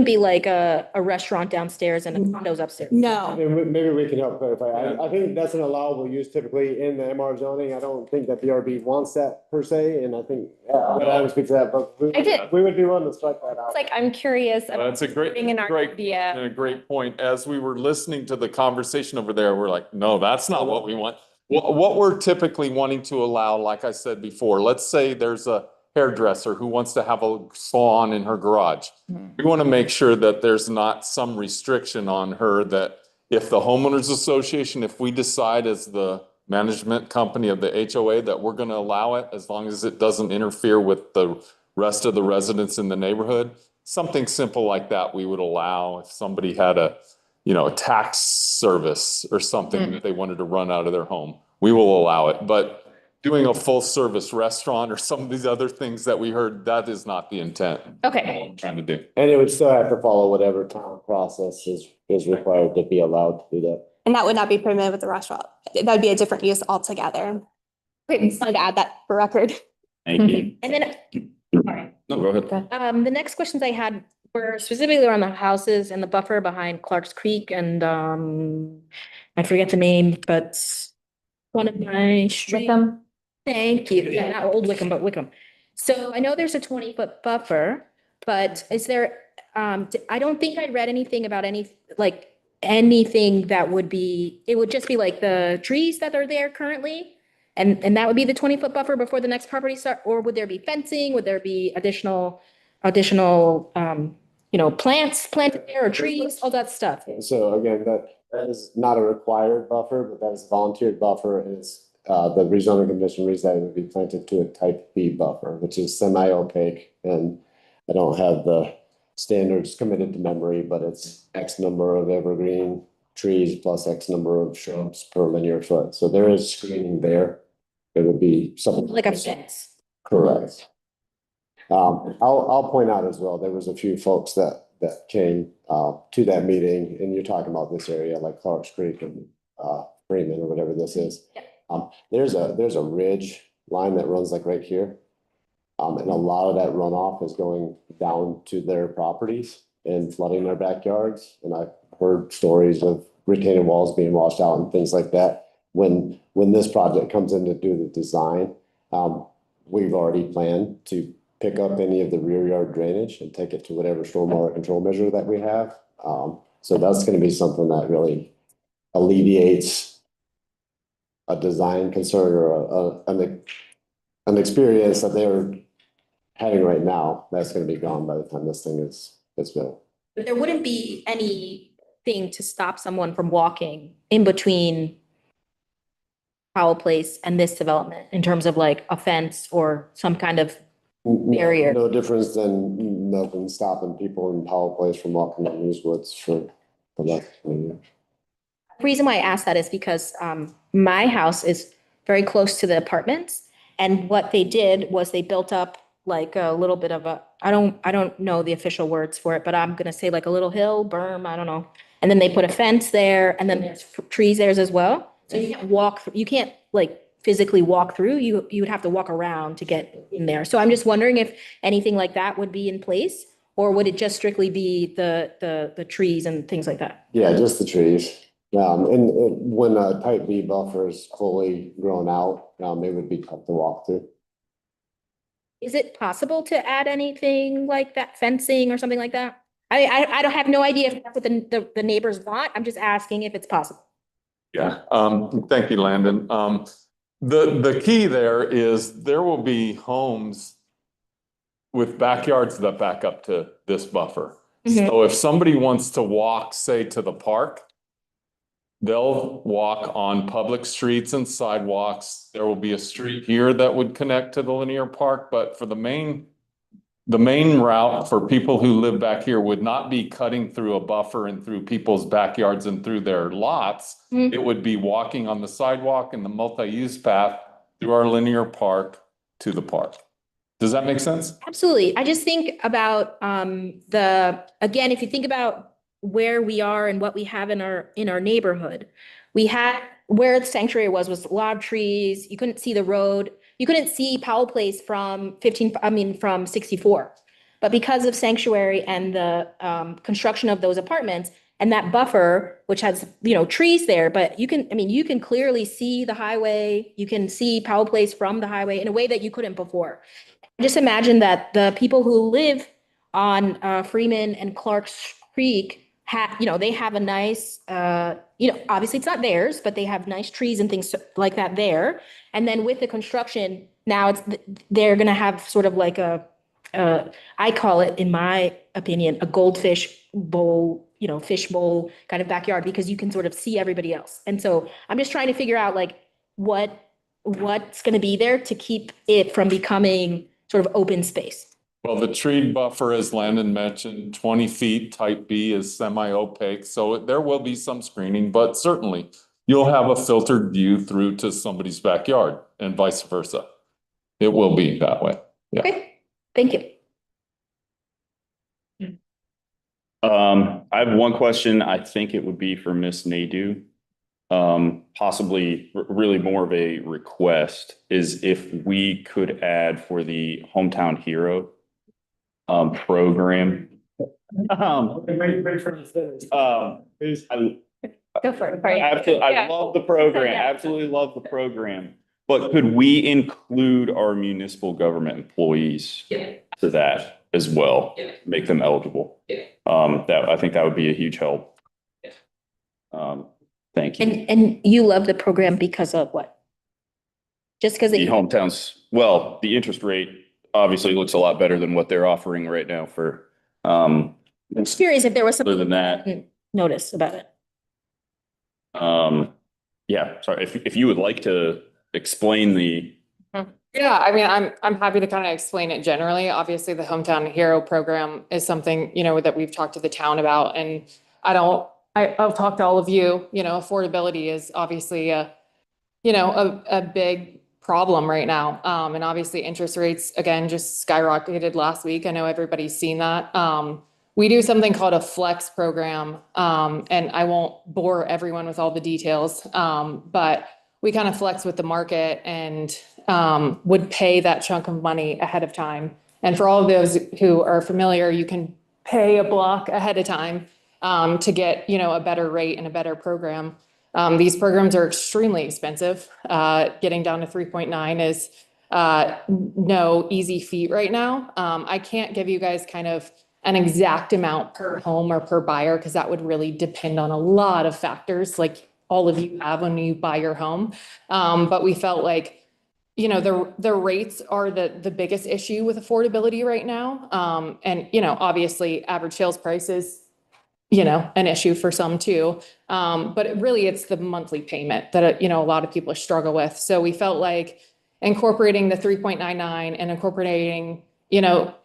E: be like a restaurant downstairs and a condos upstairs.
B: No,
G: Maybe we can help clarify. I think that's an allowable use typically in the MR zoning. I don't think that the RB wants that per se, and I think, but I would speak to that, but
H: I did.
G: we would be willing to strike that out.
H: It's like, I'm curious.
F: That's a great,
H: Putting in our
F: great,
H: idea.
F: and a great point. As we were listening to the conversation over there, we're like, no, that's not what we want. What we're typically wanting to allow, like I said before, let's say there's a hairdresser who wants to have a salon in her garage. We want to make sure that there's not some restriction on her that if the homeowners association, if we decide as the management company of the HOA that we're going to allow it, as long as it doesn't interfere with the rest of the residents in the neighborhood, something simple like that we would allow if somebody had a tax service or something that they wanted to run out of their home. We will allow it, but doing a full service restaurant or some of these other things that we heard, that is not the intent.
H: Okay.
F: What I'm trying to do.
G: And it would still have to follow whatever town process is required to be allowed to do that.
B: and that would not be permitted with the restaurant. That would be a different use altogether. Okay, just wanted to add that for record.
A: Thank you.
E: And then, sorry.
A: No, go ahead.
E: The next questions I had were specifically around the houses and the buffer behind Clark's Creek and, I forget the name, but one of my street.
H: Wickham.
E: Thank you. Yeah, not Old Wickham, but Wickham. So I know there's a 20-foot buffer, but is there, I don't think I read anything about anything that would be, it would just be like the trees that are there currently. And that would be the 20-foot buffer before the next property start, or would there be fencing? Would there be additional, plants planted there or trees, all that stuff?
G: So again, that is not a required buffer, but that is a volunteered buffer, and it's, the rezoning commission reads that it would be planted to a type B buffer, which is semi-opaque, and I don't have the standards committed to memory, but it's X number of evergreen trees plus X number of shrubs per linear foot. So there is screening there. It would be something.
E: Like a fence.
G: Correct. I'll point out as well, there was a few folks that came to that meeting, and you're talking about this area like Clark's Creek and Freeman or whatever this is. There's a ridge line that runs like right here. And a lot of that runoff is going down to their properties and flooding their backyards. And I've heard stories of retaining walls being washed out and things like that. When this project comes in to do the design, we've already planned to pick up any of the rear yard drainage and take it to whatever stormwater control measure that we have. So that's going to be something that really alleviates a design concern or an experience that they're having right now. That's going to be gone by the time this thing is built.
E: But there wouldn't be anything to stop someone from walking in between Powell Place and this development in terms of like a fence or some kind of barrier.
G: No difference than nothing stopping people in Powell Place from walking in these woods for that.
E: The reason why I asked that is because my house is very close to the apartments, and what they did was they built up like a little bit of a, I don't know the official words for it, but I'm gonna say like a little hill, berm, I don't know. And then they put a fence there, and then there's trees there as well. So you can't walk, you can't like physically walk through, you would have to walk around to get in there. So I'm just wondering if anything like that would be in place, or would it just strictly be the trees and things like that?
G: Yeah, just the trees. And when a type B buffer is fully grown out, it would be tough to walk through.
E: Is it possible to add anything like that, fencing or something like that? I don't have no idea if that's what the neighbors want. I'm just asking if it's possible.
F: Yeah, thank you, Landon. The key there is there will be homes with backyards that back up to this buffer. So if somebody wants to walk, say, to the park, they'll walk on public streets and sidewalks. There will be a street here that would connect to the linear park, but for the main route for people who live back here would not be cutting through a buffer and through people's backyards and through their lots. It would be walking on the sidewalk and the multi-use path through our linear park to the park. Does that make sense?
E: Absolutely. I just think about again, if you think about where we are and what we have in our neighborhood, we had where the sanctuary was a lot of trees. You couldn't see the road. You couldn't see Powell Place from from 64. But because of sanctuary and the construction of those apartments and that buffer, which has, trees there, but you can clearly see the highway. You can see Powell Place from the highway in a way that you couldn't before. Just imagine that the people who live on Freeman and Clark's Creek they have a nice, obviously it's not theirs, but they have nice trees and things like that there. And then with the construction, now they're gonna have sort of like I call it, in my opinion, a goldfish bowl, fish bowl kind of backyard, because you can sort of see everybody else. And so I'm just trying to figure out like what's gonna be there to keep it from becoming sort of open space.
F: Well, the tree buffer, as Landon mentioned, 20 feet, type B is semi-opaque, so there will be some screening, but certainly you'll have a filtered view through to somebody's backyard and vice versa. It will be that way. Yeah.
E: Okay, thank you.
A: I have one question. I think it would be for Miss Nadeau. Possibly really more of a request is if we could add for the Hometown Hero program.
H: Go for it.
A: I love the program, absolutely love the program. But could we include our municipal government employees to that as well? Make them eligible? I think that would be a huge help. Thank you.
E: And you love the program because of what? Just because
A: The hometowns, well, the interest rate obviously looks a lot better than what they're offering right now for,
E: I'm just curious if there was
A: other
E: something
A: than that.
E: I didn't notice about it.
A: Yeah, sorry, if you would like to explain the,
K: Yeah, I mean, I'm happy to kind of explain it generally. Obviously, the Hometown Hero program is something, that we've talked to the town about, and I've talked to all of you, affordability is obviously a big problem right now. And obviously interest rates, again, just skyrocketed last week. I know everybody's seen that. We do something called a flex program. And I won't bore everyone with all the details. But we kind of flex with the market and would pay that chunk of money ahead of time. And for all of those who are familiar, you can pay a block ahead of time to get, a better rate and a better program. These programs are extremely expensive. Getting down to 3.9 is no easy feat right now. I can't give you guys kind of an exact amount per home or per buyer, because that would really depend on a lot of factors like all of you have when you buy your home. But we felt like, the rates are the biggest issue with affordability right now. And, obviously average sales prices, an issue for some too. But it's the monthly payment that, a lot of people struggle with. So we felt like incorporating the 3.99 and incorporating,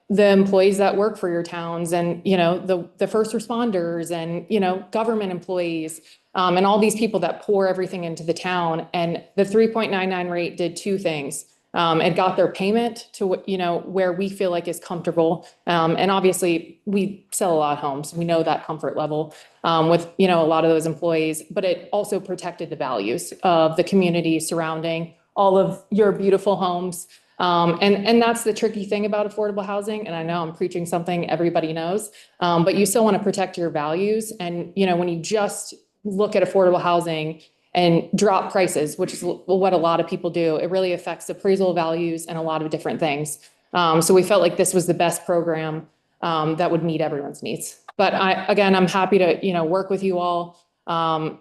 K: the employees that work for your towns and, the first responders and, government employees, and all these people that pour everything into the town. And the 3.99 rate did two things. It got their payment to, where we feel like is comfortable. And obviously we sell a lot of homes. We know that comfort level with, a lot of those employees, but it also protected the values of the community surrounding all of your beautiful homes. And that's the tricky thing about affordable housing. And I know I'm preaching something everybody knows, but you still want to protect your values. And, when you just look at affordable housing and drop prices, which is what a lot of people do, it really affects appraisal values and a lot of different things. So we felt like this was the best program that would meet everyone's needs. But I'm happy to, work with you all.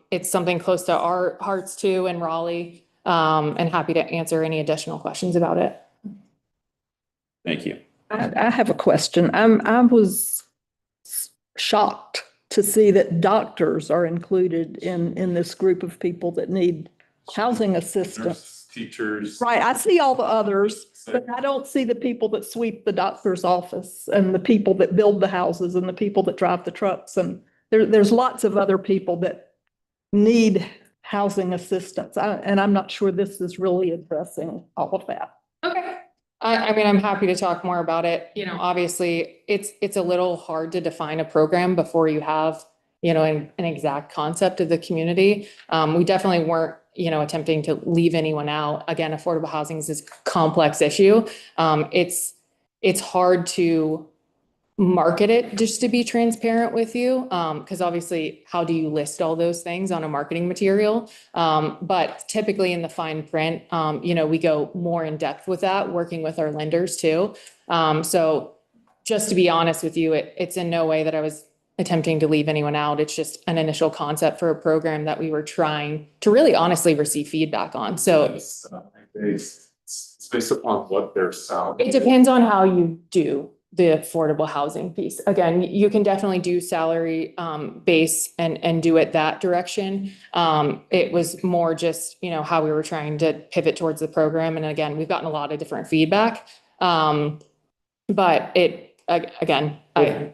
K: It's something close to our hearts too in Raleigh, and happy to answer any additional questions about it.
A: thank you.
L: I have a question. I was shocked to see that doctors are included in this group of people that need housing assistance.
F: Teachers.
L: Right, I see all the others, but I don't see the people that sweep the doctor's office and the people that build the houses and the people that drive the trucks. And there's lots of other people that need housing assistance. And I'm not sure this is really addressing all of that.
K: Okay. I mean, I'm happy to talk more about it. You know, obviously, it's a little hard to define a program before you have, you know, an exact concept of the community. We definitely weren't, you know, attempting to leave anyone out. Again, affordable housing is this complex issue. It's hard to market it, just to be transparent with you. Because obviously, how do you list all those things on a marketing material? But typically in the fine print, you know, we go more in depth with that, working with our lenders too. So just to be honest with you, it's in no way that I was attempting to leave anyone out. It's just an initial concept for a program that we were trying to really honestly receive feedback on. So
F: It's based upon what they're selling.
K: it depends on how you do the affordable housing piece. Again, you can definitely do salary base and do it that direction. It was more just, you know, how we were trying to pivot towards the program. And again, we've gotten a lot of different feedback. But again,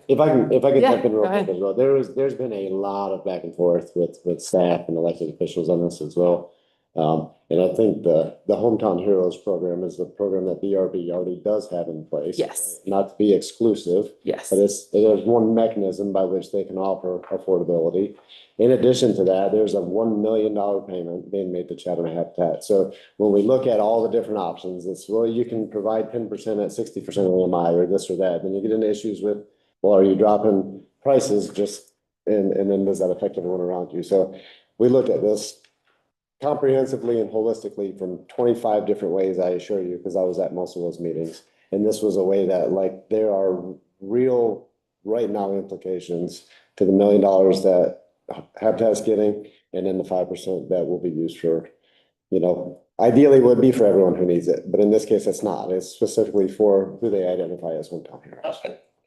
G: If I can
K: Yeah,
G: jump in real
K: go ahead.
G: quick as well, there's been a lot of back and forth with staff and elected officials on this as well. And I think the Hometown Heroes program is a program that BRB already does have in place.
K: Yes.
G: Right? Not to be exclusive,
K: Yes.
G: but it is one mechanism by which they can offer affordability. In addition to that, there's a $1 million payment being made to Chatham Habitat. So when we look at all the different options, it's, well, you can provide 10% at 60% AMI or this or that. Then you get into issues with, well, are you dropping prices just, and then does that affect everyone around you? So we looked at this comprehensively and holistically from 25 different ways, I assure you, because I was at most of those meetings. And this was a way that, like, there are real right now implications to the $1 million that Habitat's getting, and then the 5% that will be used for, you know, ideally would be for everyone who needs it, but in this case, it's not. It's specifically for who they identify as hometown heroes.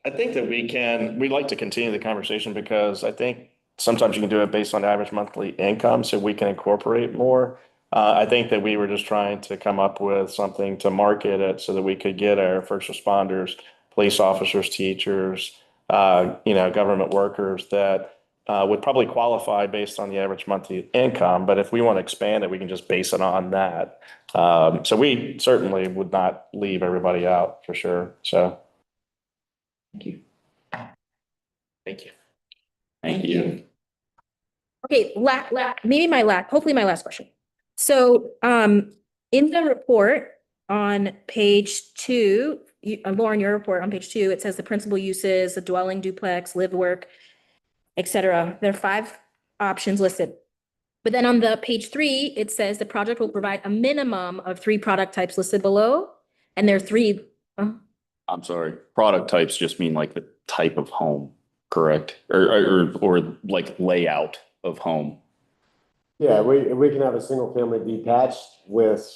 M: I think that we'd like to continue the conversation because I think sometimes you can do it based on average monthly income, so we can incorporate more. I think that we were just trying to come up with something to market it so that we could get our first responders, police officers, teachers, you know, government workers that would probably qualify based on the average monthly income. But if we want to expand it, we can just base it on that. So we certainly would not leave everybody out for sure. So. Thank you. Thank you.
A: Thank you.
E: Okay, hopefully my last question. So, in the report on page 2, Lauren, your report on page 2, it says the principal uses, the dwelling, duplex, live, work, etc. There are 5 options listed. But then on the page 3, it says the project will provide a minimum of 3 product types listed below. And there are 3.
A: I'm sorry, product types just mean like the type of home, correct? Or like layout of home.
G: Yeah, we can have a single family detached with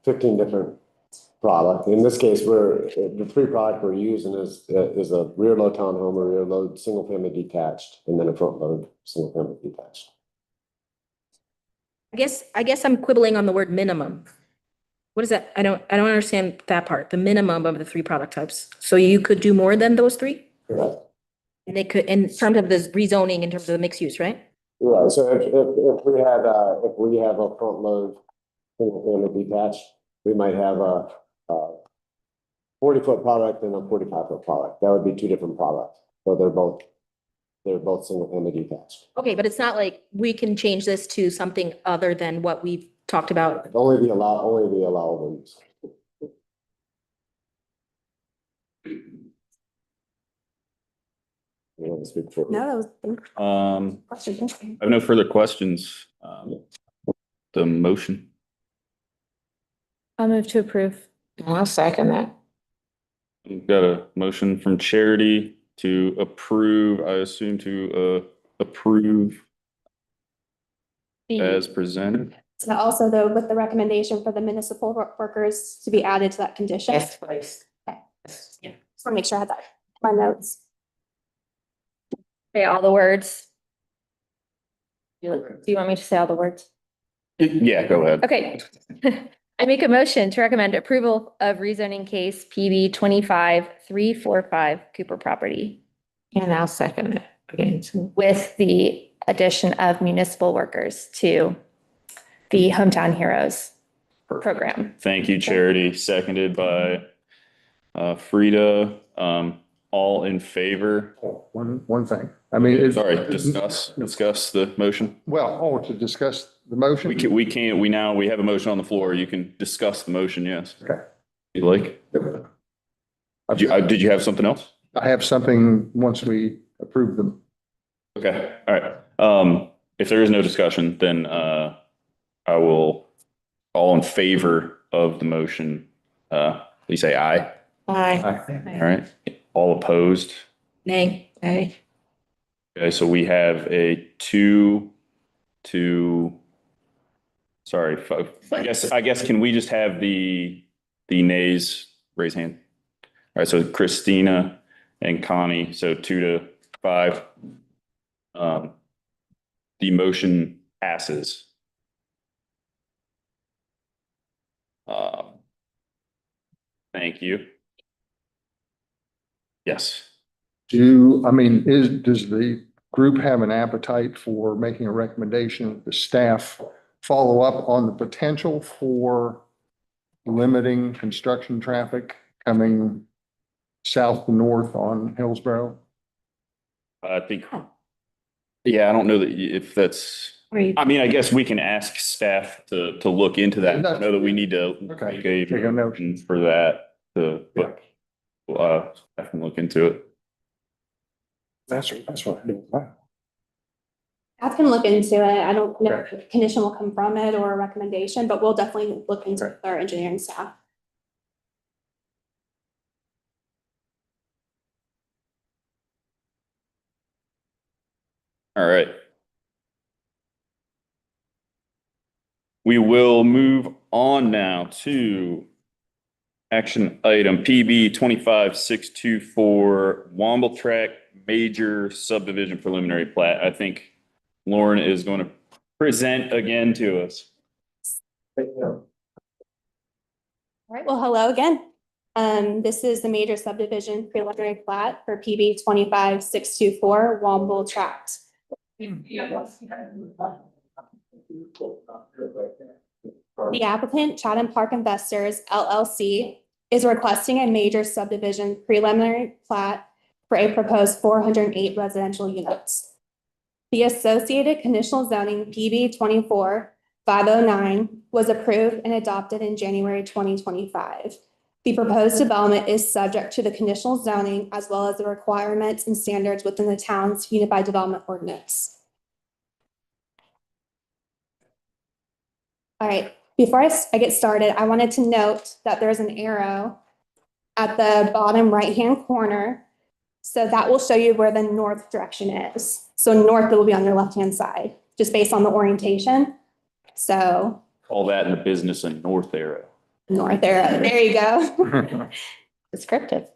G: 15 different products. In this case, the 3 products we're using is a rear load townhome, a rear load single family detached, and then a front load single family detached.
E: I guess I'm quibbling on the word minimum. What is that? I don't understand that part, the minimum of the 3 product types. So you could do more than those 3?
G: Correct.
E: And they could, in terms of the rezoning, in terms of the mixed use, right?
G: Right, so if we have a front load single family detached, we might have a 40-foot product and a 45-foot product. That would be 2 different products. So they're both single family detached.
E: Okay, but it's not like we can change this to something other than what we've talked about.
G: Only the allowable use. You want to speak for?
B: No, that was question.
A: I have no further questions. The motion.
H: I'll move to approve.
C: I'll second that.
A: We've got a motion from Charity to approve, I assume to approve as presented.
B: So also though, with the recommendation for the municipal workers to be added to that condition.
C: Yes, please.
B: Okay. Yeah, just want to make sure I had that in my notes.
H: Say all the words. Do you want me to say all the words?
A: Yeah, go ahead.
H: Okay. I make a motion to recommend approval of rezoning case PB 25345 Cooper property
C: And I'll second it again.
H: with the addition of municipal workers to the Hometown Heroes program.
A: Thank you, Charity. Seconded by Frida. All in favor?
I: One thing. I mean, it's.
A: Sorry, discuss the motion.
I: Well, to discuss the motion.
A: We have a motion on the floor. You can discuss the motion, yes.
I: Okay.
A: You like? Did you have something else?
I: I have something once we approve them.
A: Okay, all right. If there is no discussion, then I will, all in favor of the motion, please say aye.
C: Aye.
A: All right, all opposed?
E: Nay. Nay.
A: Okay, so we have a 2 to, sorry, I guess, can we just have the nays raise hand? All right, so Christina and Connie, so 2 to 5. The motion passes. Thank you. Yes.
I: Does the group have an appetite for making a recommendation? The staff follow up on the potential for limiting construction traffic coming south to north on Hillsborough?
A: I think, yeah, I don't know that if that's, I mean, I guess we can ask staff to look into that. I know that we need to
I: Okay.
A: make a motion for that but I can look into it.
I: That's what I do.
B: I can look into it. I don't know if a condition will come from it or a recommendation, but we'll definitely look into it with our engineering staff.
A: All right. We will move on now to action item PB 25624 Womble Tract Major Subdivision Preliminary Plat. I think Lauren is going to present again to us.
B: All right, well, hello again. This is the major subdivision preliminary plat for PB 25624 Womble Tract. The applicant, Chatham Park Investors LLC, is requesting a major subdivision preliminary plat for a proposed 408 residential units. The associated conditional zoning PB 24509 was approved and adopted in January 2025. The proposed development is subject to the conditional zoning as well as the requirements and standards within the town's Unified Development Ordinance. All right, before I get started, I wanted to note that there's an arrow at the bottom right-hand corner. So that will show you where the north direction is. So north will be on your left-hand side, just based on the orientation. So.
A: All that in the business and north arrow.
B: North arrow, there you go.
E: Descriptive.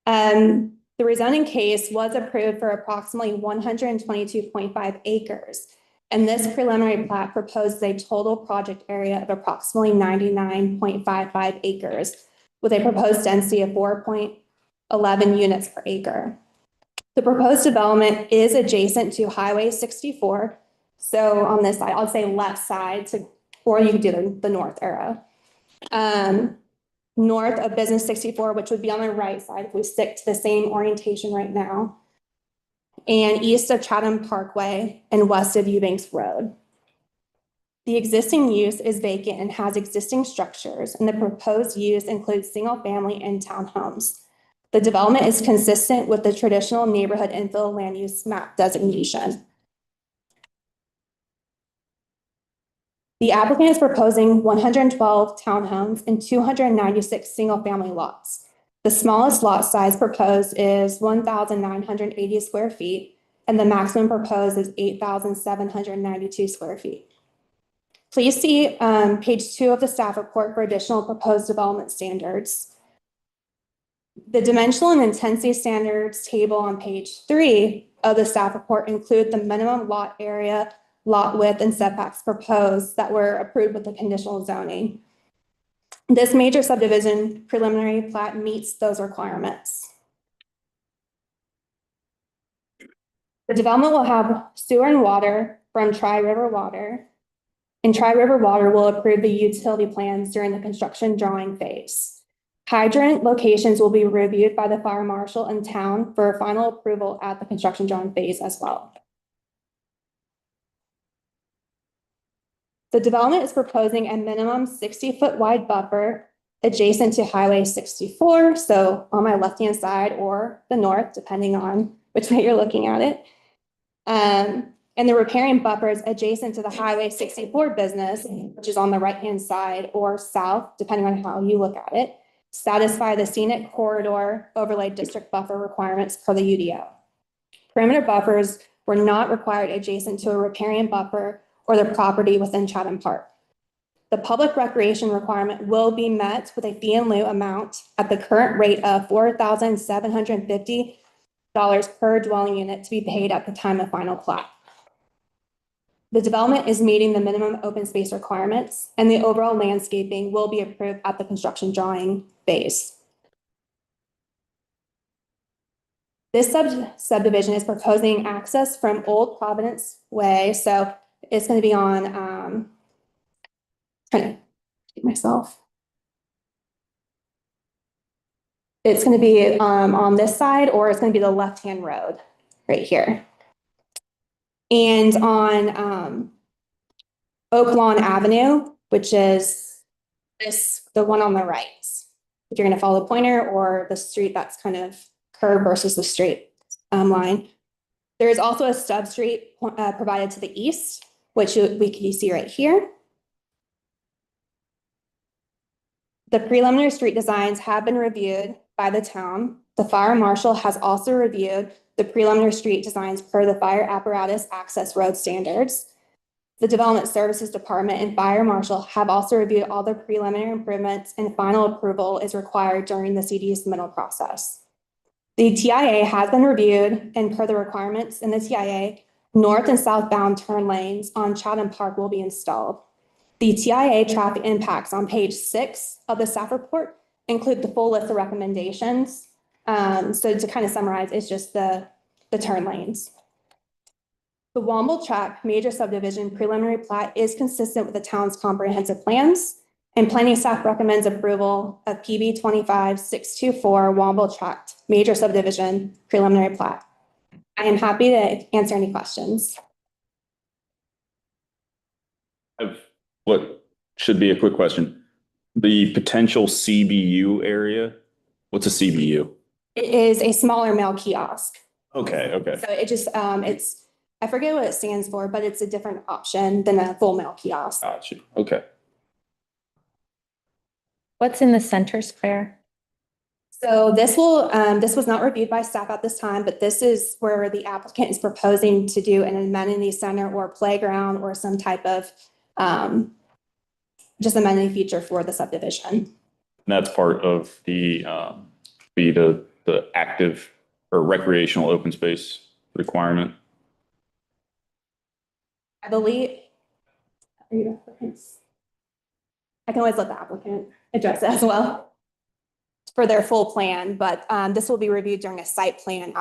B: The rezoning case was approved for approximately 122.5 acres. And this preliminary plat proposes a total project area of approximately 99.55 acres with a proposed density of 4.11 units per acre. The proposed development is adjacent to Highway 64. So on this side, I'll say left side, or you can do the north arrow. North of Business 64, which would be on the right side if we stick to the same orientation right now, and east of Chatham Parkway and west of Eubanks Road. The existing use is vacant and has existing structures, and the proposed use includes single-family and townhomes. The development is consistent with the traditional neighborhood infill land use map designation. The applicant is proposing 112 townhomes and 296 single-family lots. The smallest lot size proposed is 1,980 square feet, and the maximum proposed is 8,792 square feet. Please see page 2 of the staff report for additional proposed development standards. The dimensional and intensity standards table on page 3 of the staff report include the minimum lot area, lot width, and setbacks proposed that were approved with the conditional zoning. This major subdivision preliminary plat meets those requirements. The development will have sewer and water from Tri River Water. And Tri-River Water will approve the utility plans during the construction drawing phase. Hydrant locations will be reviewed by the fire marshal in town for final approval at the construction drawing phase as well. The development is proposing a minimum 60-foot wide buffer adjacent to Highway 64, so on my left-hand side or the north, depending on which way you're looking at it. And the riparian buffers adjacent to the Highway 64 business, which is on the right-hand side or south, depending on how you look at it, satisfy the scenic corridor overlay district buffer requirements per the UDO. Perimeter buffers were not required adjacent to a riparian buffer or the property within Chatham Park. The public recreation requirement will be met with a fee in lieu amount at the current rate of $4,750 per dwelling unit to be paid at the time of final plat. The development is meeting the minimum open space requirements, and the overall landscaping will be approved at the construction drawing phase. This subdivision is proposing access from Old Providence Way, so it's going to be on, trying to keep myself. It's going to be on this side, or it's going to be the left-hand road right here. And on Oak Lawn Avenue, which is the one on the right. If you're going to follow the pointer, or the street that's kind of curved versus the straight line. There is also a stub street provided to the east, which you see right here. The preliminary street designs have been reviewed by the town. The fire marshal has also reviewed the preliminary street designs per the fire apparatus access road standards. The Development Services Department and Fire Marshal have also reviewed all the preliminary improvements, and final approval is required during the CD submittal process. The TIA has been reviewed, and per the requirements in the TIA, north and southbound turn lanes on Chatham Park will be installed. The TIA traffic impacts on page 6 of the staff report include the full list of recommendations. So to kind of summarize, it's just the turn lanes. The Womble Tract major subdivision preliminary plat is consistent with the town's comprehensive plans, and planning staff recommends approval of PB 25624 Womble Tract major subdivision preliminary plat. I am happy to answer any questions.
A: I have what should be a quick question. The potential CBU area, what's a CBU?
B: It is a smaller mail kiosk.
A: Okay, okay.
B: So it just, I forget what it stands for, but it's a different option than a full mail kiosk.
A: Gotcha. Okay.
H: What's in the center square?
B: So this was not reviewed by staff at this time, but this is where the applicant is proposing to do an amenity center or playground or some type of just amenity feature for the subdivision.
A: And that's part of the active or recreational open space requirement.
B: I believe. I can always let the applicant address it as well for their full plan, but this will be reviewed during a site plan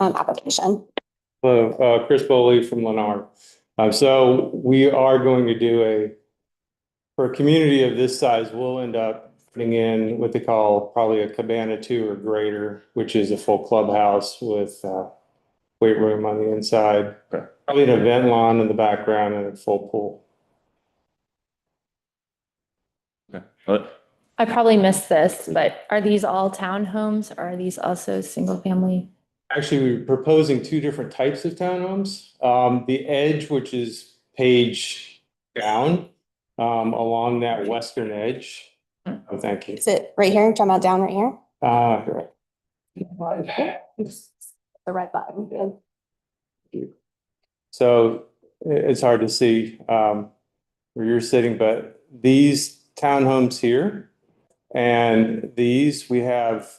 B: application.
N: Hello, Chris Boley from Lennar. So we are going to do for a community of this size, we'll end up putting in what they call probably a cabana 2 or greater, which is a full clubhouse with weight room on the inside.
A: Okay.
N: Probably an event lawn in the background and a full pool.
A: Okay.
H: I probably missed this, but are these all townhomes, or are these also single family?
N: Actually, we're proposing 2 different types of townhomes. The edge, which is page down along that western edge. Oh, thank you.
B: Is it right here? Talking about down right here?
N: Right.
B: The red button. Good.
N: So it's hard to see where you're sitting, but these townhomes here and these, we have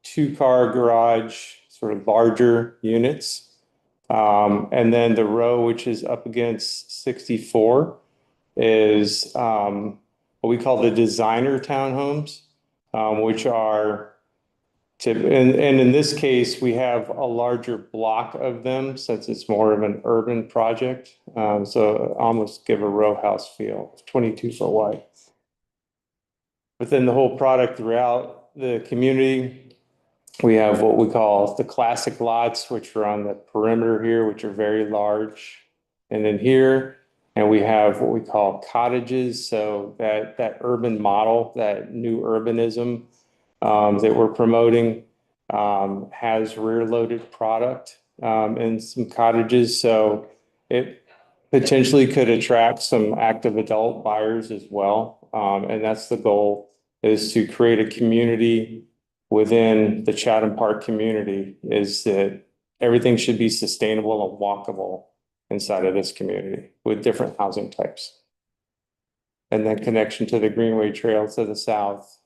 N: 2-car garage, sort of larger units. And then the row, which is up against 64, is what we call the designer townhomes, which are And in this case, we have a larger block of them since it's more of an urban project. So almost give a row house feel, 22 foot wide. Within the whole product throughout the community, we have what we call the classic lots, which are on the perimeter here, which are very large. And then here, and we have what we call cottages. So that urban model, that new urbanism that we're promoting has rear loaded product in some cottages. So it potentially could attract some active adult buyers as well. And that's the goal, is to create a community within the Chatham Park community, is that everything should be sustainable and walkable inside of this community with different housing types. And then connection to the Greenway Trail to the south,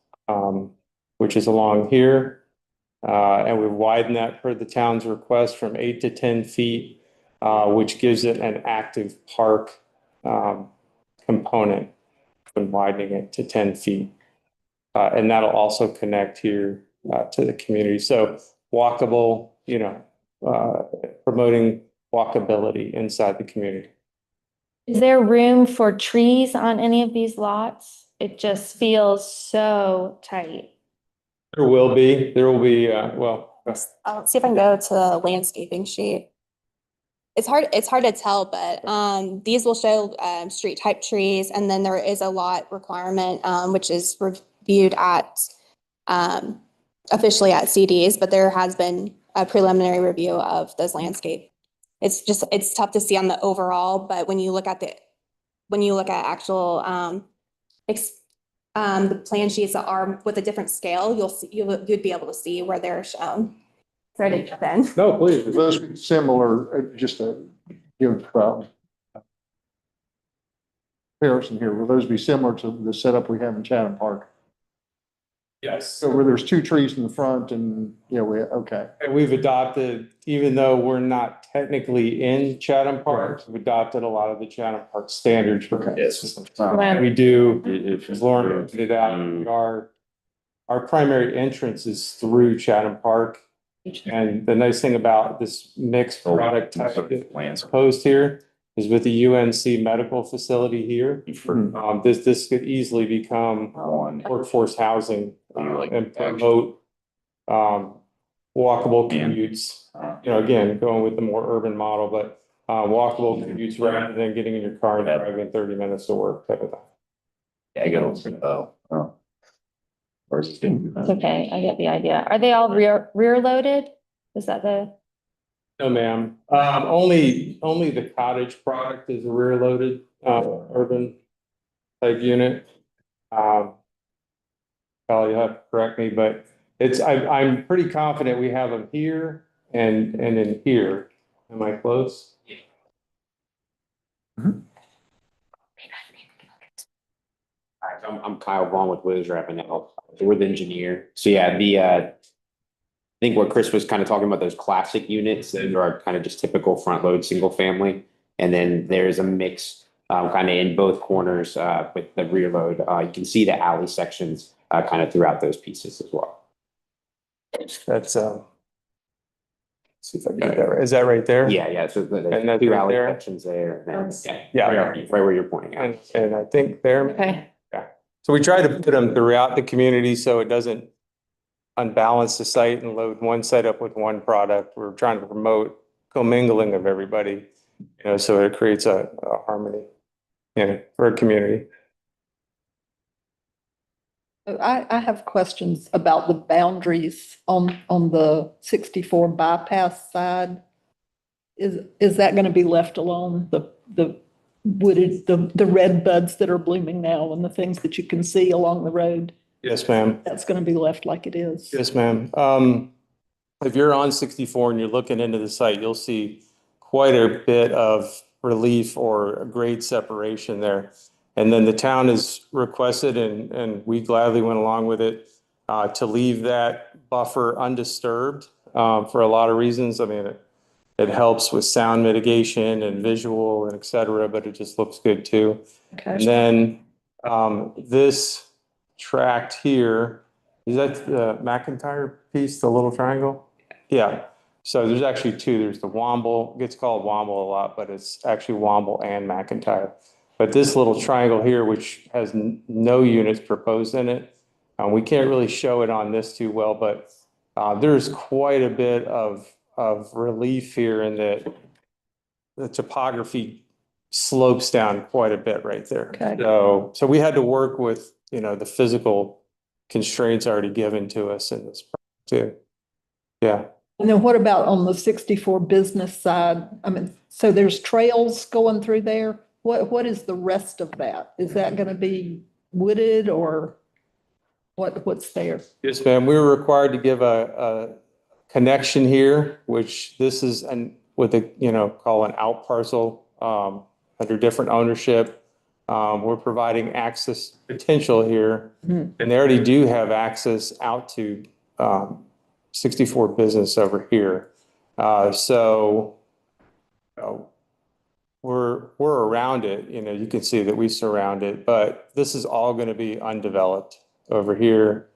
N: which is along here. And we've widened that per the town's request from 8 to 10 feet, which gives it an active park component when widening it to 10 feet. And that'll also connect here to the community. So walkable, promoting walkability inside the community.
H: Is there room for trees on any of these lots? It just feels so tight.
N: There will be,
B: I'll see if I can go to the landscaping sheet. It's hard to tell, but these will show street type trees, and then there is a lot requirement, which is reviewed at officially at CDs, but there has been a preliminary review of those landscape. It's tough to see on the overall, but when you look at actual the plan sheets that are with a different scale, you'd be able to see where they're shown. Sorry to jump in.
N: No, please.
I: Those similar, just to give comparison here, will those be similar to the setup we have in Chatham Park?
N: Yes.
I: So where there's two trees in the front and, okay.
N: And we've adopted, even though we're not technically in Chatham Park, we've adopted a lot of the Chatham Park standards.
A: Yes.
N: We do, as Lauren pointed out, our primary entrance is through Chatham Park. And the nice thing about this mixed product type that's proposed here is with the UNC medical facility here. This could easily become workforce housing and promote walkable commutes. Again, going with the more urban model, but walkable commutes rather than getting in your car and driving 30 minutes to work type of thing.
H: It's okay, I get the idea. Are they all rear loaded? Is that the?
N: No, ma'am. Only the cottage product is a rear loaded urban type unit. Probably you'll have to correct me, but I'm pretty confident we have them here and in here. Am I close?
O: I'm Kyle Vaughn with Wiz Rapinel. We're the engineer. So yeah, I think what Chris was kind of talking about, those classic units, those are kind of just typical front load single family. And then there's a mix kind of in both corners with the rear load. You can see the alley sections kind of throughout those pieces as well.
N: That's see if I got that right. Is that right there?
O: Yeah. So the
N: And that's
O: two
N: right
O: alley
N: there?
O: sections there. And then,
N: Yeah.
O: right where you're pointing at.
N: And I think there.
H: Okay.
N: Yeah. So we try to put them throughout the community so it doesn't unbalance the site and load one site up with one product. We're trying to promote commingling of everybody, so it creates a harmony, for a community.
L: I have questions about the boundaries on the 64 bypass side. Is that going to be left alone? The wooded, the red buds that are blooming now and the things that you can see along the road?
N: Yes, ma'am.
L: That's going to be left like it is?
N: Yes, ma'am. If you're on 64 and you're looking into the site, you'll see quite a bit of relief or grade separation there. And then the town has requested, and we gladly went along with it, to leave that buffer undisturbed for a lot of reasons. I mean, it helps with sound mitigation and visual and et cetera, but it just looks good too.
L: Okay.
N: And then this tract here Is that the McIntyre piece, the little triangle? Yeah. So there's actually two. There's the Womble, gets called Womble a lot, but it's actually Womble and McIntyre. But this little triangle here, which has no units proposed in it, we can't really show it on this too well, but there's quite a bit of relief here in that the topography slopes down quite a bit right there.
L: Okay.
N: So we had to work with, the physical constraints already given to us in this project too. Yeah.
L: And then what about on the 64 business side? I mean, so there's trails going through there. What is the rest of that? Is that going to be wooded or what's there?
N: Yes, ma'am. We were required to give a connection here, which this is what they, call an out parcel, under different ownership. We're providing access potential here, and they already do have access out to 64 business over here. So we're around it, you can see that we surround it, but this is all going to be undeveloped over here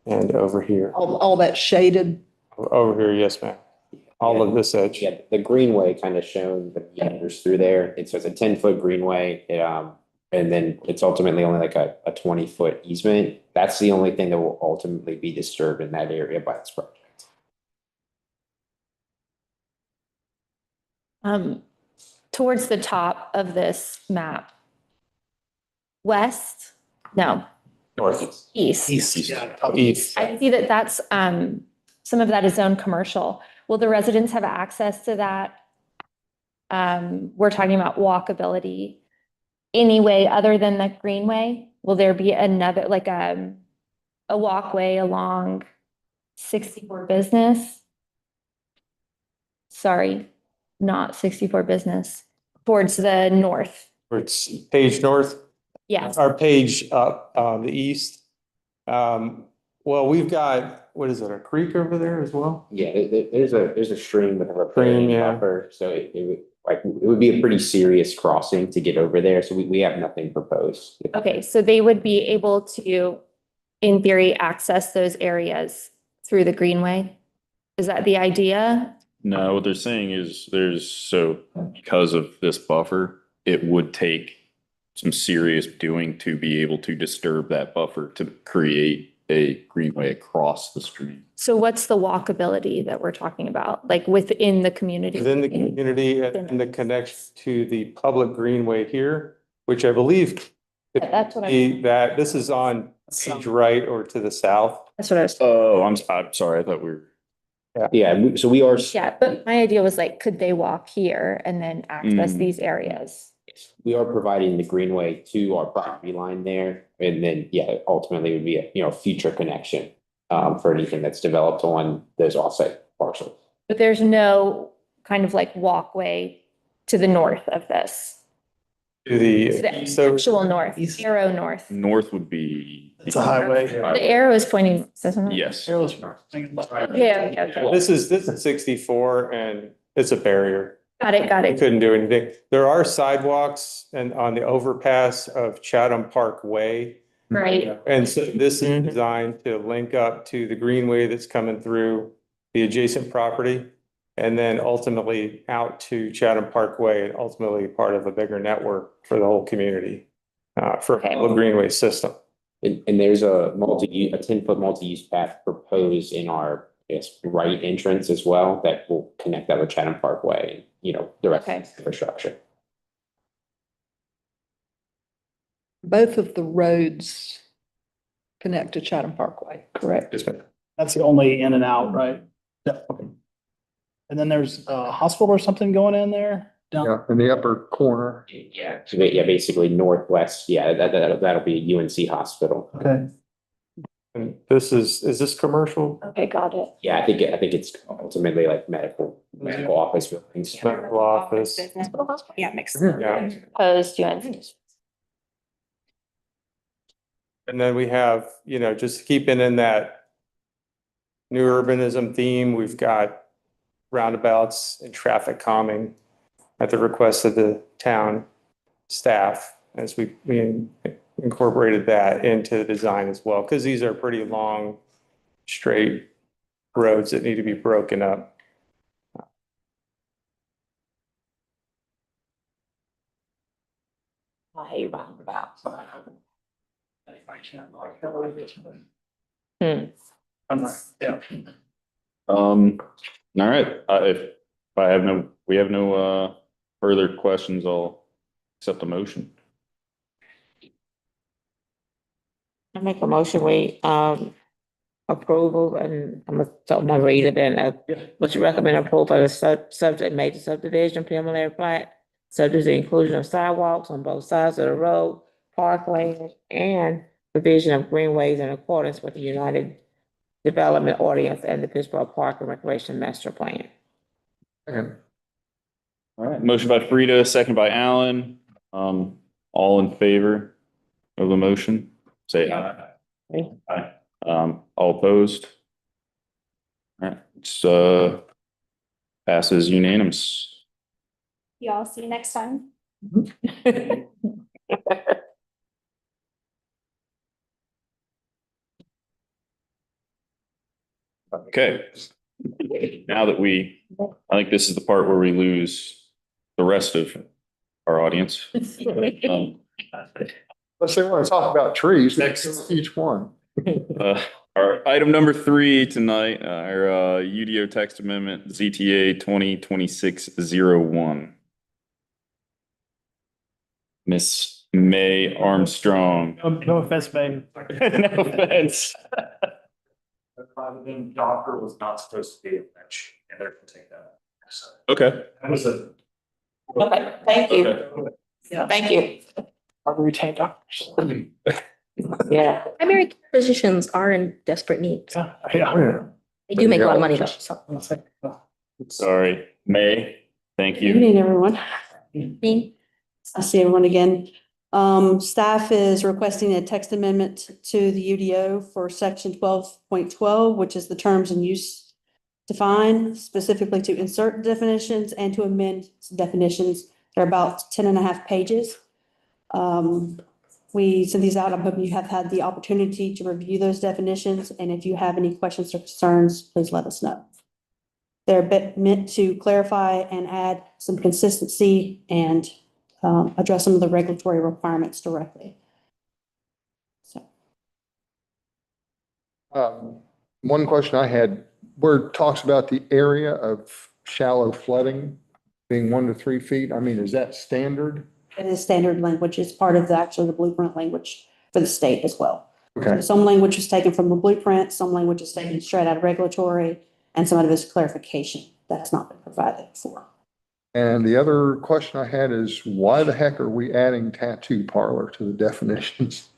N: and over here.
L: All that shaded?
N: Over here, yes, ma'am. All of this edge.
O: Yeah, the greenway kind of shown the meanders through there. It's a 10-foot greenway. And then it's ultimately only like a 20-foot easement. That's the only thing that will ultimately be disturbed in that area by this project.
H: Towards the top of this map. West, no,
N: North.
H: east.
N: East.
H: I see that that's, some of that is zoned commercial. Will the residents have access to that? We're talking about walkability. Any way other than the greenway? Will there be another, like a walkway along 64 business? Sorry, not 64 business, towards the north.
N: It's page north.
H: Yes.
N: Our page up, the east. Well, we've got, what is it, a creek over there as well?
O: Yeah, there's a stream with a
N: Stream,
O: riparian
N: yeah.
O: buffer, so it would be a pretty serious crossing to get over there. So we have nothing proposed.
H: Okay, so they would be able to, in theory, access those areas through the greenway? Is that the idea?
A: No, what they're saying is because of this buffer, it would take some serious doing to be able to disturb that buffer to create a greenway across the stream.
H: So what's the walkability that we're talking about, like within the community?
N: Within the community and the connection to the public greenway here, which I believe
H: That's what
N: that this is on page right or to the south.
H: That's what I was.
A: Oh, I'm sorry. I thought we were.
O: Yeah, so we are.
H: Yeah, but my idea was like, could they walk here and then access these areas?
O: We are providing the greenway to our property line there, and then, ultimately it would be a future connection for anything that's developed on those offsite parcels.
H: But there's no kind of like walkway to the north of this.
N: To the
H: Actual north, arrow north.
A: North would be.
J: It's a highway.
H: The arrow is pointing, isn't it?
A: Yes.
H: Yeah.
N: This is 64 and it's a barrier.
H: Got it.
N: We couldn't do anything. There are sidewalks and on the overpass of Chatham Park Way.
H: Right.
N: And so this is designed to link up to the greenway that's coming through the adjacent property. And then ultimately out to Chatham Parkway and ultimately part of a bigger network for the whole community, for a whole greenway system.
O: And there's a 10-foot multi-use path proposed in our right entrance as well that will connect that with Chatham Parkway, direct infrastructure.
L: Both of the roads connect to Chatham Parkway, correct?
N: Yes, ma'am.
J: That's the only in and out, right? Yeah. Okay. And then there's a hospital or something going in there?
I: Yeah, in the upper corner.
O: Yeah, so basically northwest. Yeah, that'll be a UNC hospital.
J: Okay.
N: And is this commercial?
H: Okay, got it.
O: Yeah, I think it's ultimately like medical office buildings.
N: Medical office.
B: Yeah, makes
N: Yeah.
B: sense.
H: Proposed units.
N: And then we have, just keeping in that new urbanism theme, we've got roundabouts and traffic calming at the request of the town staff as we incorporated that into the design as well, because these are pretty long straight roads that need to be broken up.
C: I hate roundabouts.
J: Yeah.
A: All right, if I have no, we have no, further questions, I'll accept the motion.
C: I make a motion, we, approval, and I'm gonna read it, and, which recommend approval of the subject major subdivision preliminary plat, subject to the inclusion of sidewalks on both sides of the road, parkland, and provision of greenways in accordance with the United Development Ordinance and the Pittsburgh Park and Recreation Master Plan.
I: And
A: All right, motion by Frida, second by Alan. All in favor of the motion, say aye. Aye. All opposed? All right, it's, passes unanimous.
B: Y'all see you next time.
A: Okay. Now that I think this is the part where we lose the rest of our audience.
I: unless they want to talk about trees, next each one.
A: Our item number 3 tonight, our UDO text amendment, ZTA 2026-01. Miss May Armstrong.
J: No offense, babe.
A: No offense.
P: The doctor was not supposed to be a bench, and they're gonna take that. So
A: Okay.
P: that was a.
C: Okay, thank you.
A: Okay.
C: Yeah, thank you.
J: Are we retained doctors?
C: Yeah.
E: Primary care physicians are in desperate need.
J: Yeah.
E: They do make a lot of money though, so.
A: Sorry, May, thank
Q: Good
A: you.
Q: evening, everyone.
E: Me.
Q: I see everyone again. Staff is requesting a text amendment to the UDO for section 12.12, which is the terms and use defined, specifically to insert definitions and to amend definitions. They're about 10.5 pages. We sent these out. I'm hoping you have had the opportunity to review those definitions, and if you have any questions or concerns, please let us know. They're meant to clarify and add some consistency and address some of the regulatory requirements directly. So.
I: One question I had, where it talks about the area of shallow flooding being 1 to 3 feet, I mean, is that standard?
Q: It is standard language. It's part of actually the blueprint language for the state as well.
I: Okay.
Q: So some language is taken from the blueprint, some language is taken straight out of regulatory, and some of it is clarification that has not been provided for.
I: And the other question I had is, why the heck are we adding tattoo parlor to the definitions?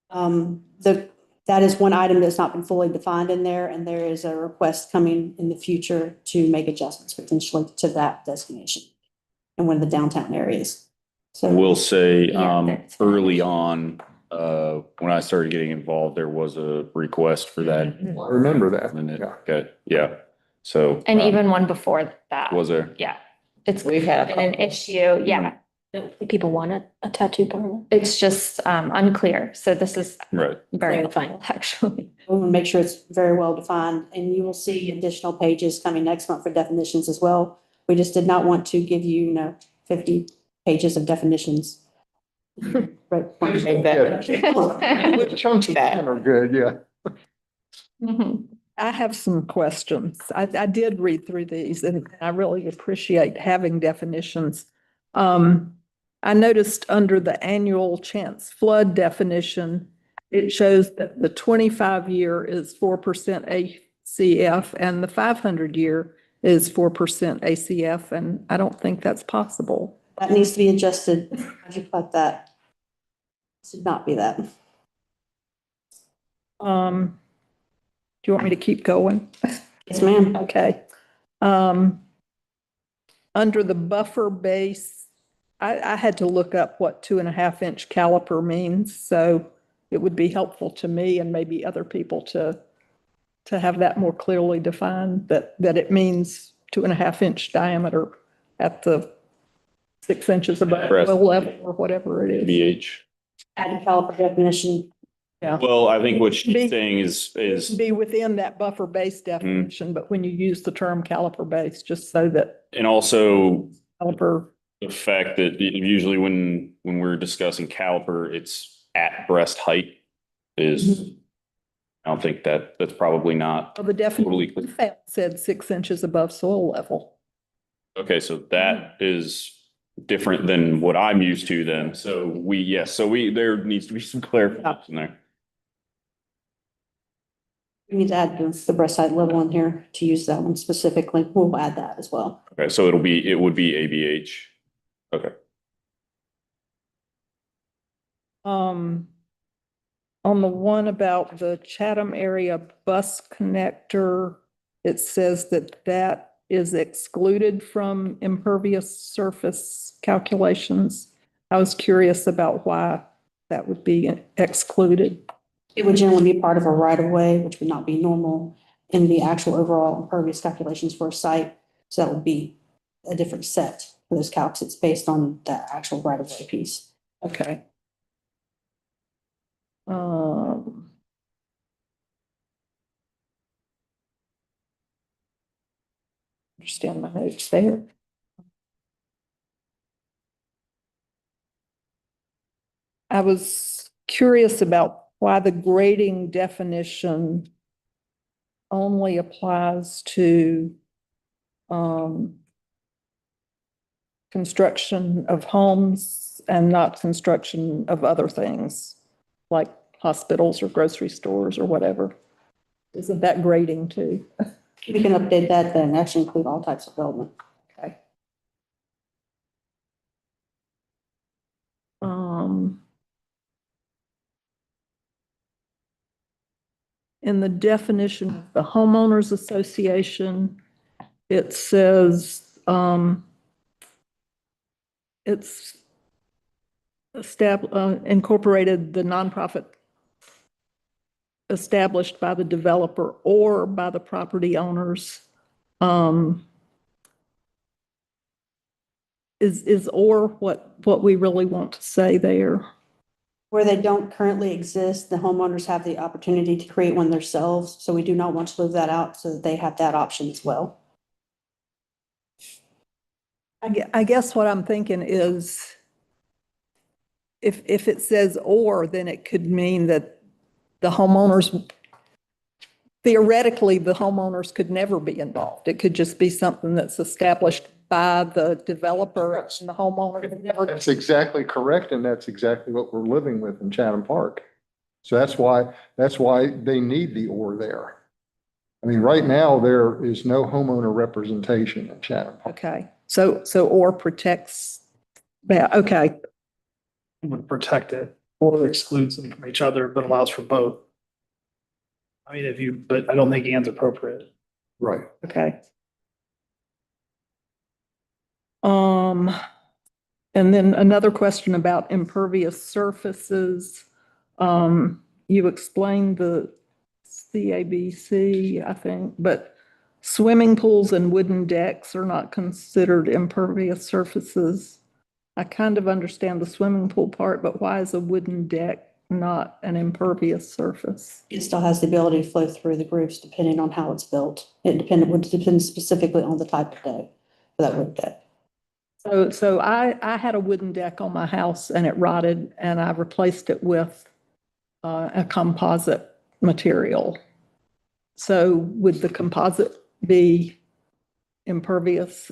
Q: That is one item that's not been fully defined in there, and there is a request coming in the future to make adjustments potentially to that designation in one of the downtown areas. So
A: We'll say,
Q: that's fine.
A: early on, when I started getting involved, there was a request for that.
I: I remember that.
A: And it,
I: Yeah.
A: okay, yeah, so.
H: And even one before that.
A: Was there?
H: Yeah, it's
C: We've had
H: been an issue, yeah.
E: People want a tattoo parlor.
H: It's just unclear, so this is
A: Right.
H: very
E: Clarifying.
H: helpful, actually.
Q: we want to make sure it's very well defined, and you will see additional pages coming next month for definitions as well. We just did not want to give you, 50 pages of definitions. Right.
I: Chunks of that are good, yeah.
L: I have some questions. I did read through these and I really appreciate having definitions. I noticed under the annual chance flood definition, it shows that the 25-year is 4% ACF and the 500-year is 4% ACF, and I don't think that's possible.
Q: That needs to be adjusted. How'd you put that? Should not be that.
L: Do you want me to keep going?
Q: Yes, ma'am.
L: Okay. Under the buffer base, I had to look up what 2.5-inch caliper means, so it would be helpful to me and maybe other people to have that more clearly defined, that it means 2.5-inch diameter at the 6 inches above
A: Correct.
L: oil level or whatever it is.
A: BH.
Q: Add a caliper definition
L: Yeah.
A: Well, I think what she's
L: Be-
A: saying is,
L: Be within that buffer base definition, but when you use the term caliper base, just so that
A: and also
L: caliper,
A: the fact that usually when we're discussing caliper, it's at breast height is, I don't think that's probably not
L: well, the
A: totally
L: definition
A: clear.
L: said 6 inches above soil level.
A: Okay, so that is different than what I'm used to then. So there needs to be some clarification there.
Q: We need to add the breast height level in here to use that one specifically. We'll add that as well.
A: Okay, so it would be ABH. Okay.
L: On the one about the Chatham area bus connector, it says that is excluded from impervious surface calculations. I was curious about why that would be excluded.
Q: It would generally be part of a right of way, which would not be normal in the actual overall impervious calculations for a site. So that would be a different set for those calcs. It's based on the actual right of way piece.
L: Okay. Understand my notes there. I was curious about why the grading definition only applies to construction of homes and not construction of other things like hospitals or grocery stores or whatever. Isn't that grading too?
Q: We can update that then actually include all types of development.
L: Okay. In the definition of the homeowners association, it says, it's incorporated the nonprofit established by the developer or by the property owners. Is or what we really want to say there?
Q: Where they don't currently exist, the homeowners have the opportunity to create one themselves. So we do not want to leave that out so that they have that option as well.
L: I guess what I'm thinking is if it says or, then it could mean that the homeowners, theoretically, the homeowners could never be involved. It could just be something that's established by the developer and the homeowner could never.
I: That's exactly correct, and that's exactly what we're living with in Chatham Park. So that's why they need the or there. I mean, right now, there is no homeowner representation in Chatham Park.
L: Okay, so or protects that, okay.
J: Would protect it or excludes them from each other, but allows for both. I mean, but I don't think and's appropriate.
I: Right.
L: Okay. And then another question about impervious surfaces. You explained the CABC, I think, but swimming pools and wooden decks are not considered impervious surfaces. I kind of understand the swimming pool part, but why is a wooden deck not an impervious surface?
Q: It still has the ability to flow through the grooves depending on how it's built. It would depend specifically on the type of deck for that wood deck.
L: So I had a wooden deck on my house and it rotted and I replaced it with a composite material. So would the composite be impervious?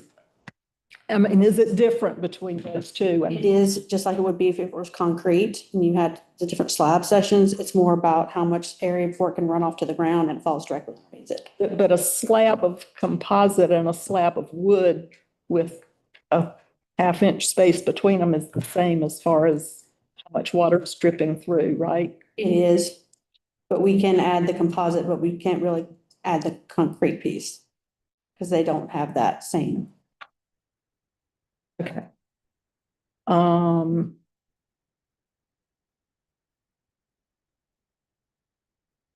L: I mean, is it different between those two?
Q: It is just like it would be if it was concrete and you had the different slab sections. It's more about how much area before it can run off to the ground and it falls directly underneath it.
L: But a slab of composite and a slab of wood with a half-inch space between them is the same as far as how much water is dripping through, right?
Q: It is, but we can add the composite, but we can't really add the concrete piece because they don't have that same.
L: Okay.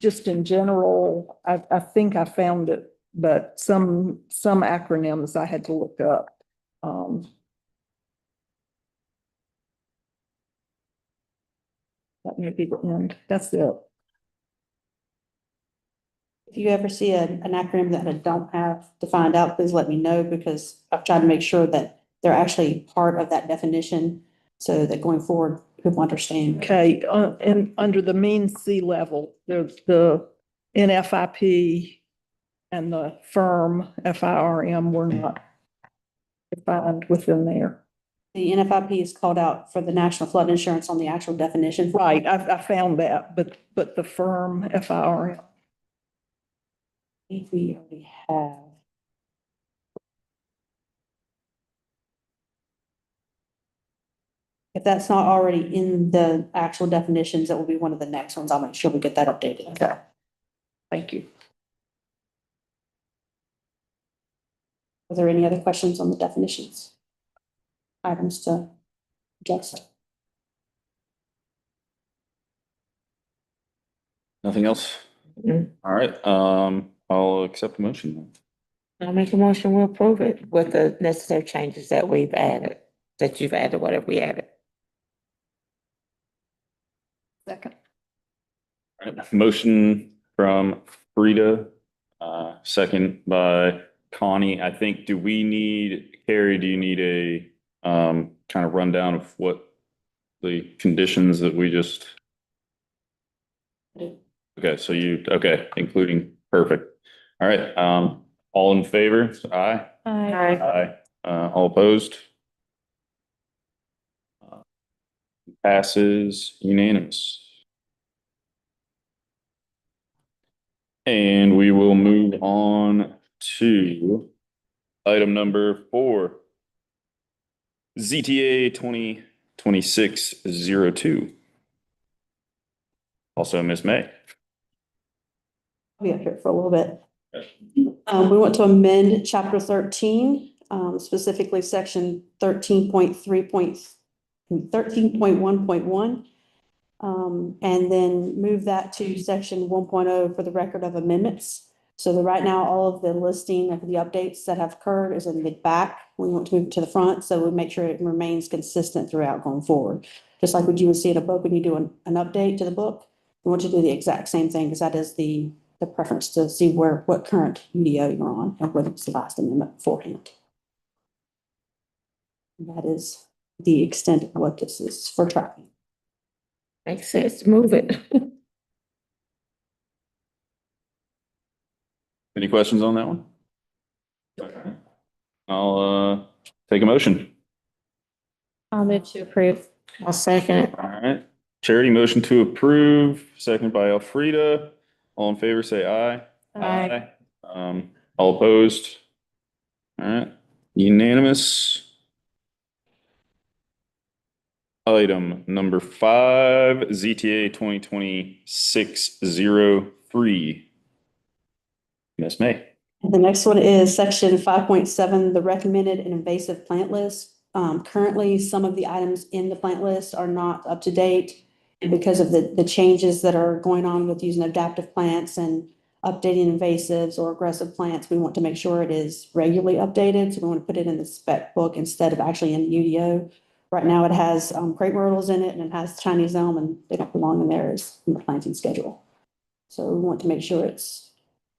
L: Just in general, I think I found it, but some acronyms I had to look up. That may be the end. That's it.
Q: If you ever see an acronym that I don't have defined out, please let me know, because I've tried to make sure that they're actually part of that definition so that going forward, people understand.
L: Okay, and under the mean sea level, there's the NFIP and the firm, FIRM, were not defined within there.
Q: The NFIP is called out for the National Flood Insurance on the actual definition.
L: Right, I found that, but the firm, FIRM.
Q: If we already have. If that's not already in the actual definitions, that will be one of the next ones. I'll make sure we get that updated.
L: Okay. Thank you.
Q: Are there any other questions on the definitions? Items to adjust?
A: Nothing else?
C: Mm.
A: All right, I'll accept the motion then.
C: I'll make a motion, we'll approve it with the necessary changes that we've added, that you've added, whatever we added.
L: Second.
A: All right, motion from Frida, second by Connie. I think, do we need, Carrie, do you need a kind of rundown of what the conditions that we just? Okay, so okay, including, perfect. All right, all in favor? Aye. Aye. All opposed? Passes unanimous. And we will move on to item number 4. ZTA 2026-02. Also, Miss May.
Q: I'll be up here for a little bit. We want to amend chapter 13, specifically section 13.1.1. And then move that to section 1.0 for the record of amendments. So that right now, all of the listing of the updates that have occurred is in the back. We want to move it to the front, so we make sure it remains consistent throughout going forward. Just like what you would see in a book when you do an update to the book, we want to do the exact same thing, because that is the preference to see what current UDO you're on and whether it's the last amendment beforehand. That is the extent of what this is for tracking.
C: Makes sense, move it.
A: Any questions on that one? Okay. I'll take a motion.
H: I'll move to approve.
C: I'll second it.
A: All right. Charity motion to approve, seconded by Elfrida. All in favor, say aye.
C: Aye.
A: All opposed? All right, unanimous. Item number 5, ZTA 2026-03. Miss May.
Q: The next one is section 5.7, the recommended and invasive plant list. Currently, some of the items in the plant list are not up to date. And because of the changes that are going on with using adaptive plants and updating invasives or aggressive plants, we want to make sure it is regularly updated. So we want to put it in the spec book instead of actually in the UDO. Right now it has crepe myrtles in it, and it has Chinese elm, and they don't belong in there as in the planting schedule. So we want to make sure it's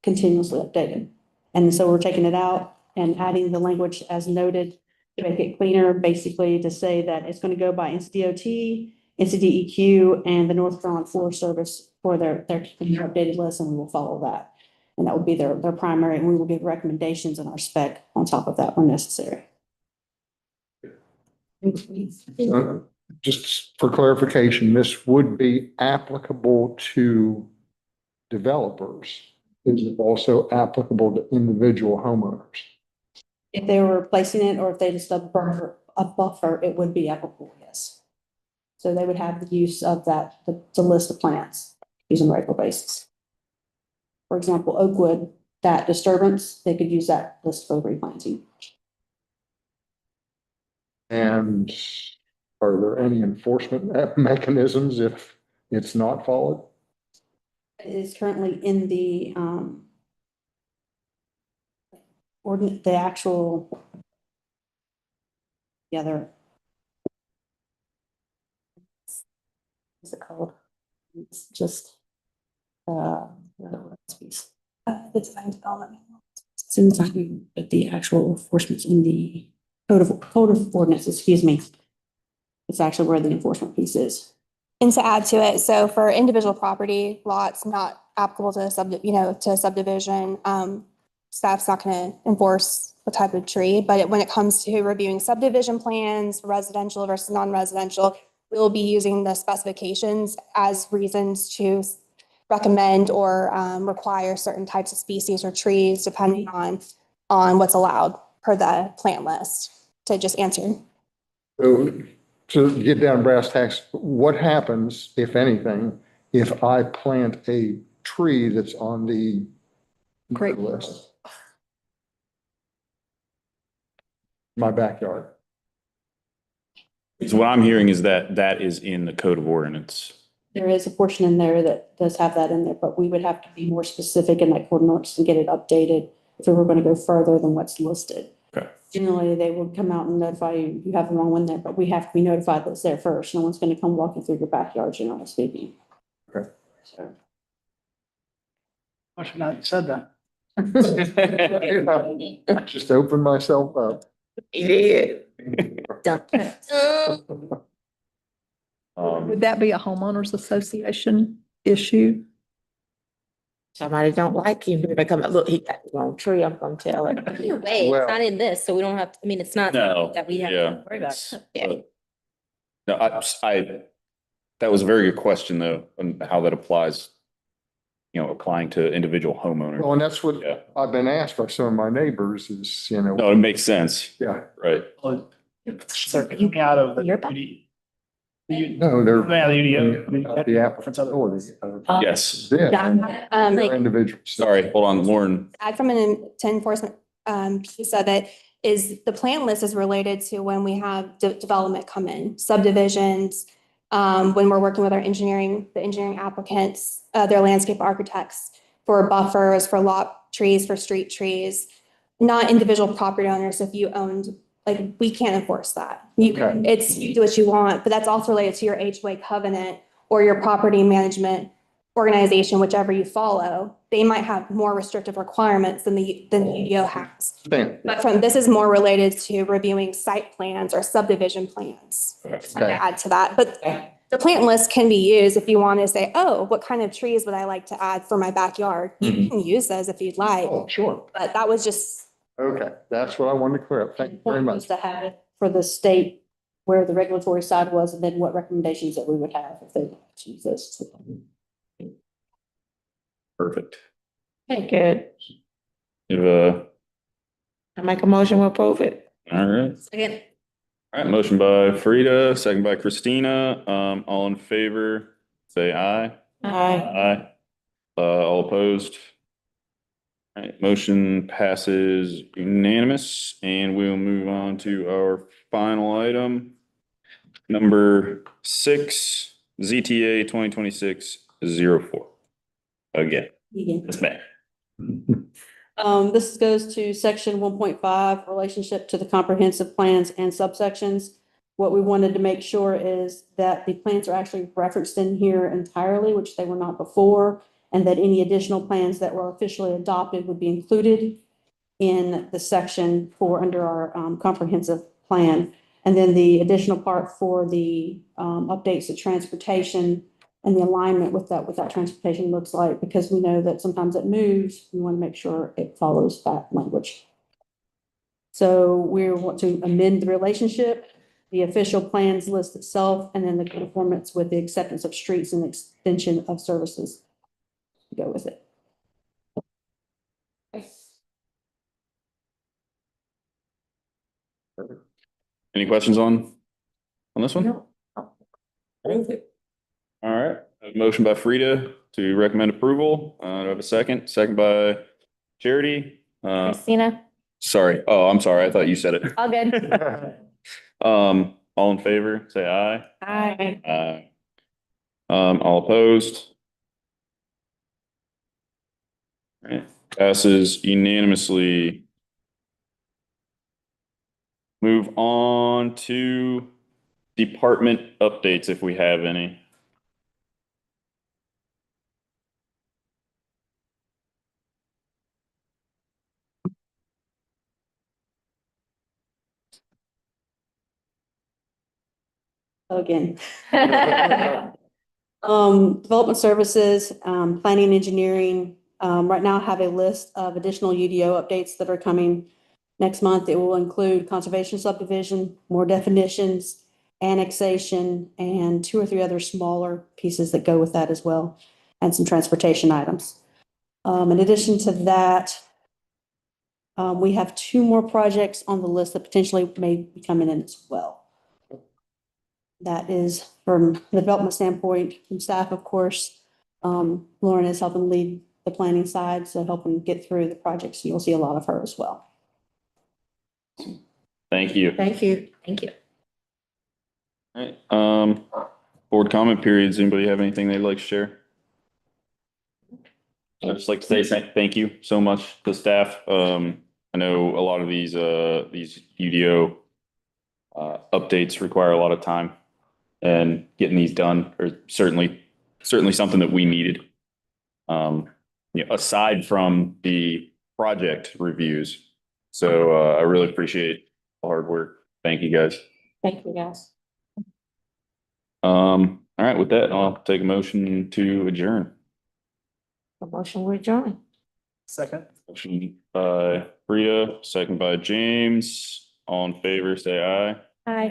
Q: continuously updated. And so we're taking it out and adding the language as noted to make it cleaner, basically to say that it's going to go by NCDOT, NCDEQ, and the North Carolina Forest Service for their updated list, and we will follow that. And that would be their primary, and we will give recommendations in our spec on top of that when necessary.
I: Just for clarification, this would be applicable to developers. Is it also applicable to individual homeowners?
Q: If they were replacing it, or if they just a buffer, it would be applicable, yes. So they would have the use of that, the list of plants used on a regular basis. For example, Oakwood, that disturbance, they could use that list for replanting.
I: And are there any enforcement mechanisms if it's not followed?
Q: It is currently in the ordinance, the actual, what's it called? It's just, what's piece? The design development. It's inside, but the actual enforcement's in the code of ordinance, excuse me. It's actually where the enforcement piece is.
B: And to add to it, so for individual property lots not applicable to to subdivision, staff's not gonna enforce the type of tree, but when it comes to reviewing subdivision plans, residential versus non-residential, we'll be using the specifications as reasons to recommend or require certain types of species or trees depending on what's allowed per the plant list, to just answer.
I: So to get down to brass tacks, what happens, if anything, if I plant a tree that's on the
L: Great.
I: list? My backyard.
A: So what I'm hearing is that that is in the code of ordinance.
Q: There is a portion in there that does have that in there, but we would have to be more specific in that ordinance and get it updated if we were going to go further than what's listed.
A: Okay.
Q: Generally, they will come out and notify you, you have the wrong one there, but we have to be notified that it's there first. No one's going to come walking through your backyard, generally speaking.
I: Okay.
Q: So.
J: I should not have said that.
I: I just opened myself up.
C: He did.
L: Would that be a homeowners association issue?
C: Somebody don't like him, they come up, look, he got the wrong tree, I'm gonna tell it.
E: Either way,
I: Well-
E: it's not in this, so we don't have, I mean, it's not
A: No,
E: that we have
A: yeah.
E: to worry about.
C: Yeah.
A: No, that was a very good question though, on how that applies, applying to individual homeowners.
I: Well, and that's what
A: Yeah.
I: I've been asked by some of my neighbors is,
A: No, it makes sense.
I: yeah,
A: Right.
J: Circling out of the
E: You're back.
J: UD.
I: no, they're
J: Yeah, the UDO. I mean,
I: the applicability of
A: Yes.
I: this.
B: Like,
I: Individuals.
A: Sorry, hold on, Lauren.
B: add from to enforcement piece of it is the plant list is related to when we have development come in, subdivisions, when we're working with the engineering applicants, their landscape architects for buffers, for lot trees, for street trees, not individual property owners. If you owned, like, we can't enforce that. You do what you want, but that's also related to your HOA covenant or your property management organization, whichever you follow. They might have more restrictive requirements than the UDO has. But this is more related to reviewing site plans or subdivision plans. To add to that, but the plant list can be used if you want to say, oh, what kind of trees would I like to add for my backyard? You can use those if you'd like,
I: Oh, sure.
B: but that was just,
I: Okay, that's what I wanted to clear up. Thank you very
Q: Point was
I: much.
Q: to have it for the state where the regulatory side was, and then what recommendations that we would have if they choose this.
A: Perfect.
C: Okay, good.
A: If,
C: I make a motion, we approve it.
A: all right.
E: Second.
A: All right, motion by Frida, second by Christina. All in favor, say aye.
C: Aye.
A: Aye. All opposed? All right, motion passes unanimous, and we'll move on to our final item. Number 6, ZTA 2026-04. Again, it's May.
Q: This goes to section 1.5, relationship to the comprehensive plans and subsections. What we wanted to make sure is that the plans are actually referenced in here entirely, which they were not before, and that any additional plans that were officially adopted would be included in the section for under our comprehensive plan. And then the additional part for the updates to transportation and the alignment with what that transportation looks like, because we know that sometimes it moves, we want to make sure it follows that language. So we want to amend the relationship, the official plans list itself, and then the conformance with the acceptance of streets and extension of services to go with it.
A: Any questions on this one? No. All right, a motion by Frida to recommend approval. Do I have a second? Second by Charity.
H: Christina,
A: Sorry. Oh, I'm sorry. I thought you said it.
H: all good.
A: All in favor, say aye.
H: Aye.
A: Aye. All opposed? All right, passes unanimously. Move on to department updates if we have any.
Q: again. Development services, planning and engineering, right now have a list of additional UDO updates that are coming next month. It will include conservation subdivision, more definitions, annexation, and 2 or 3 other smaller pieces that go with that as well, and some transportation items. In addition to that, we have 2 more projects on the list that potentially may be coming in as well. That is from the development standpoint, from staff, of course. Lauren is helping lead the planning side, so helping get through the projects. You'll see a lot of her as well.
A: Thank you.
Q: Thank you.
E: Thank you.
A: All right, board comment periods. Anybody have anything they'd like to share? I'd just like to say thank you so much to staff. I know a lot of these UDO updates require a lot of time, and getting these done are certainly something that we needed. Aside from the project reviews. So I really appreciate the hard work. Thank you, guys.
C: Thank you, guys.
A: All right, with that, I'll take a motion to adjourn.
C: A motion we adjourn.
J: Second.
A: Motion by Rita, second by James. All in favor, say aye.
H: Hi.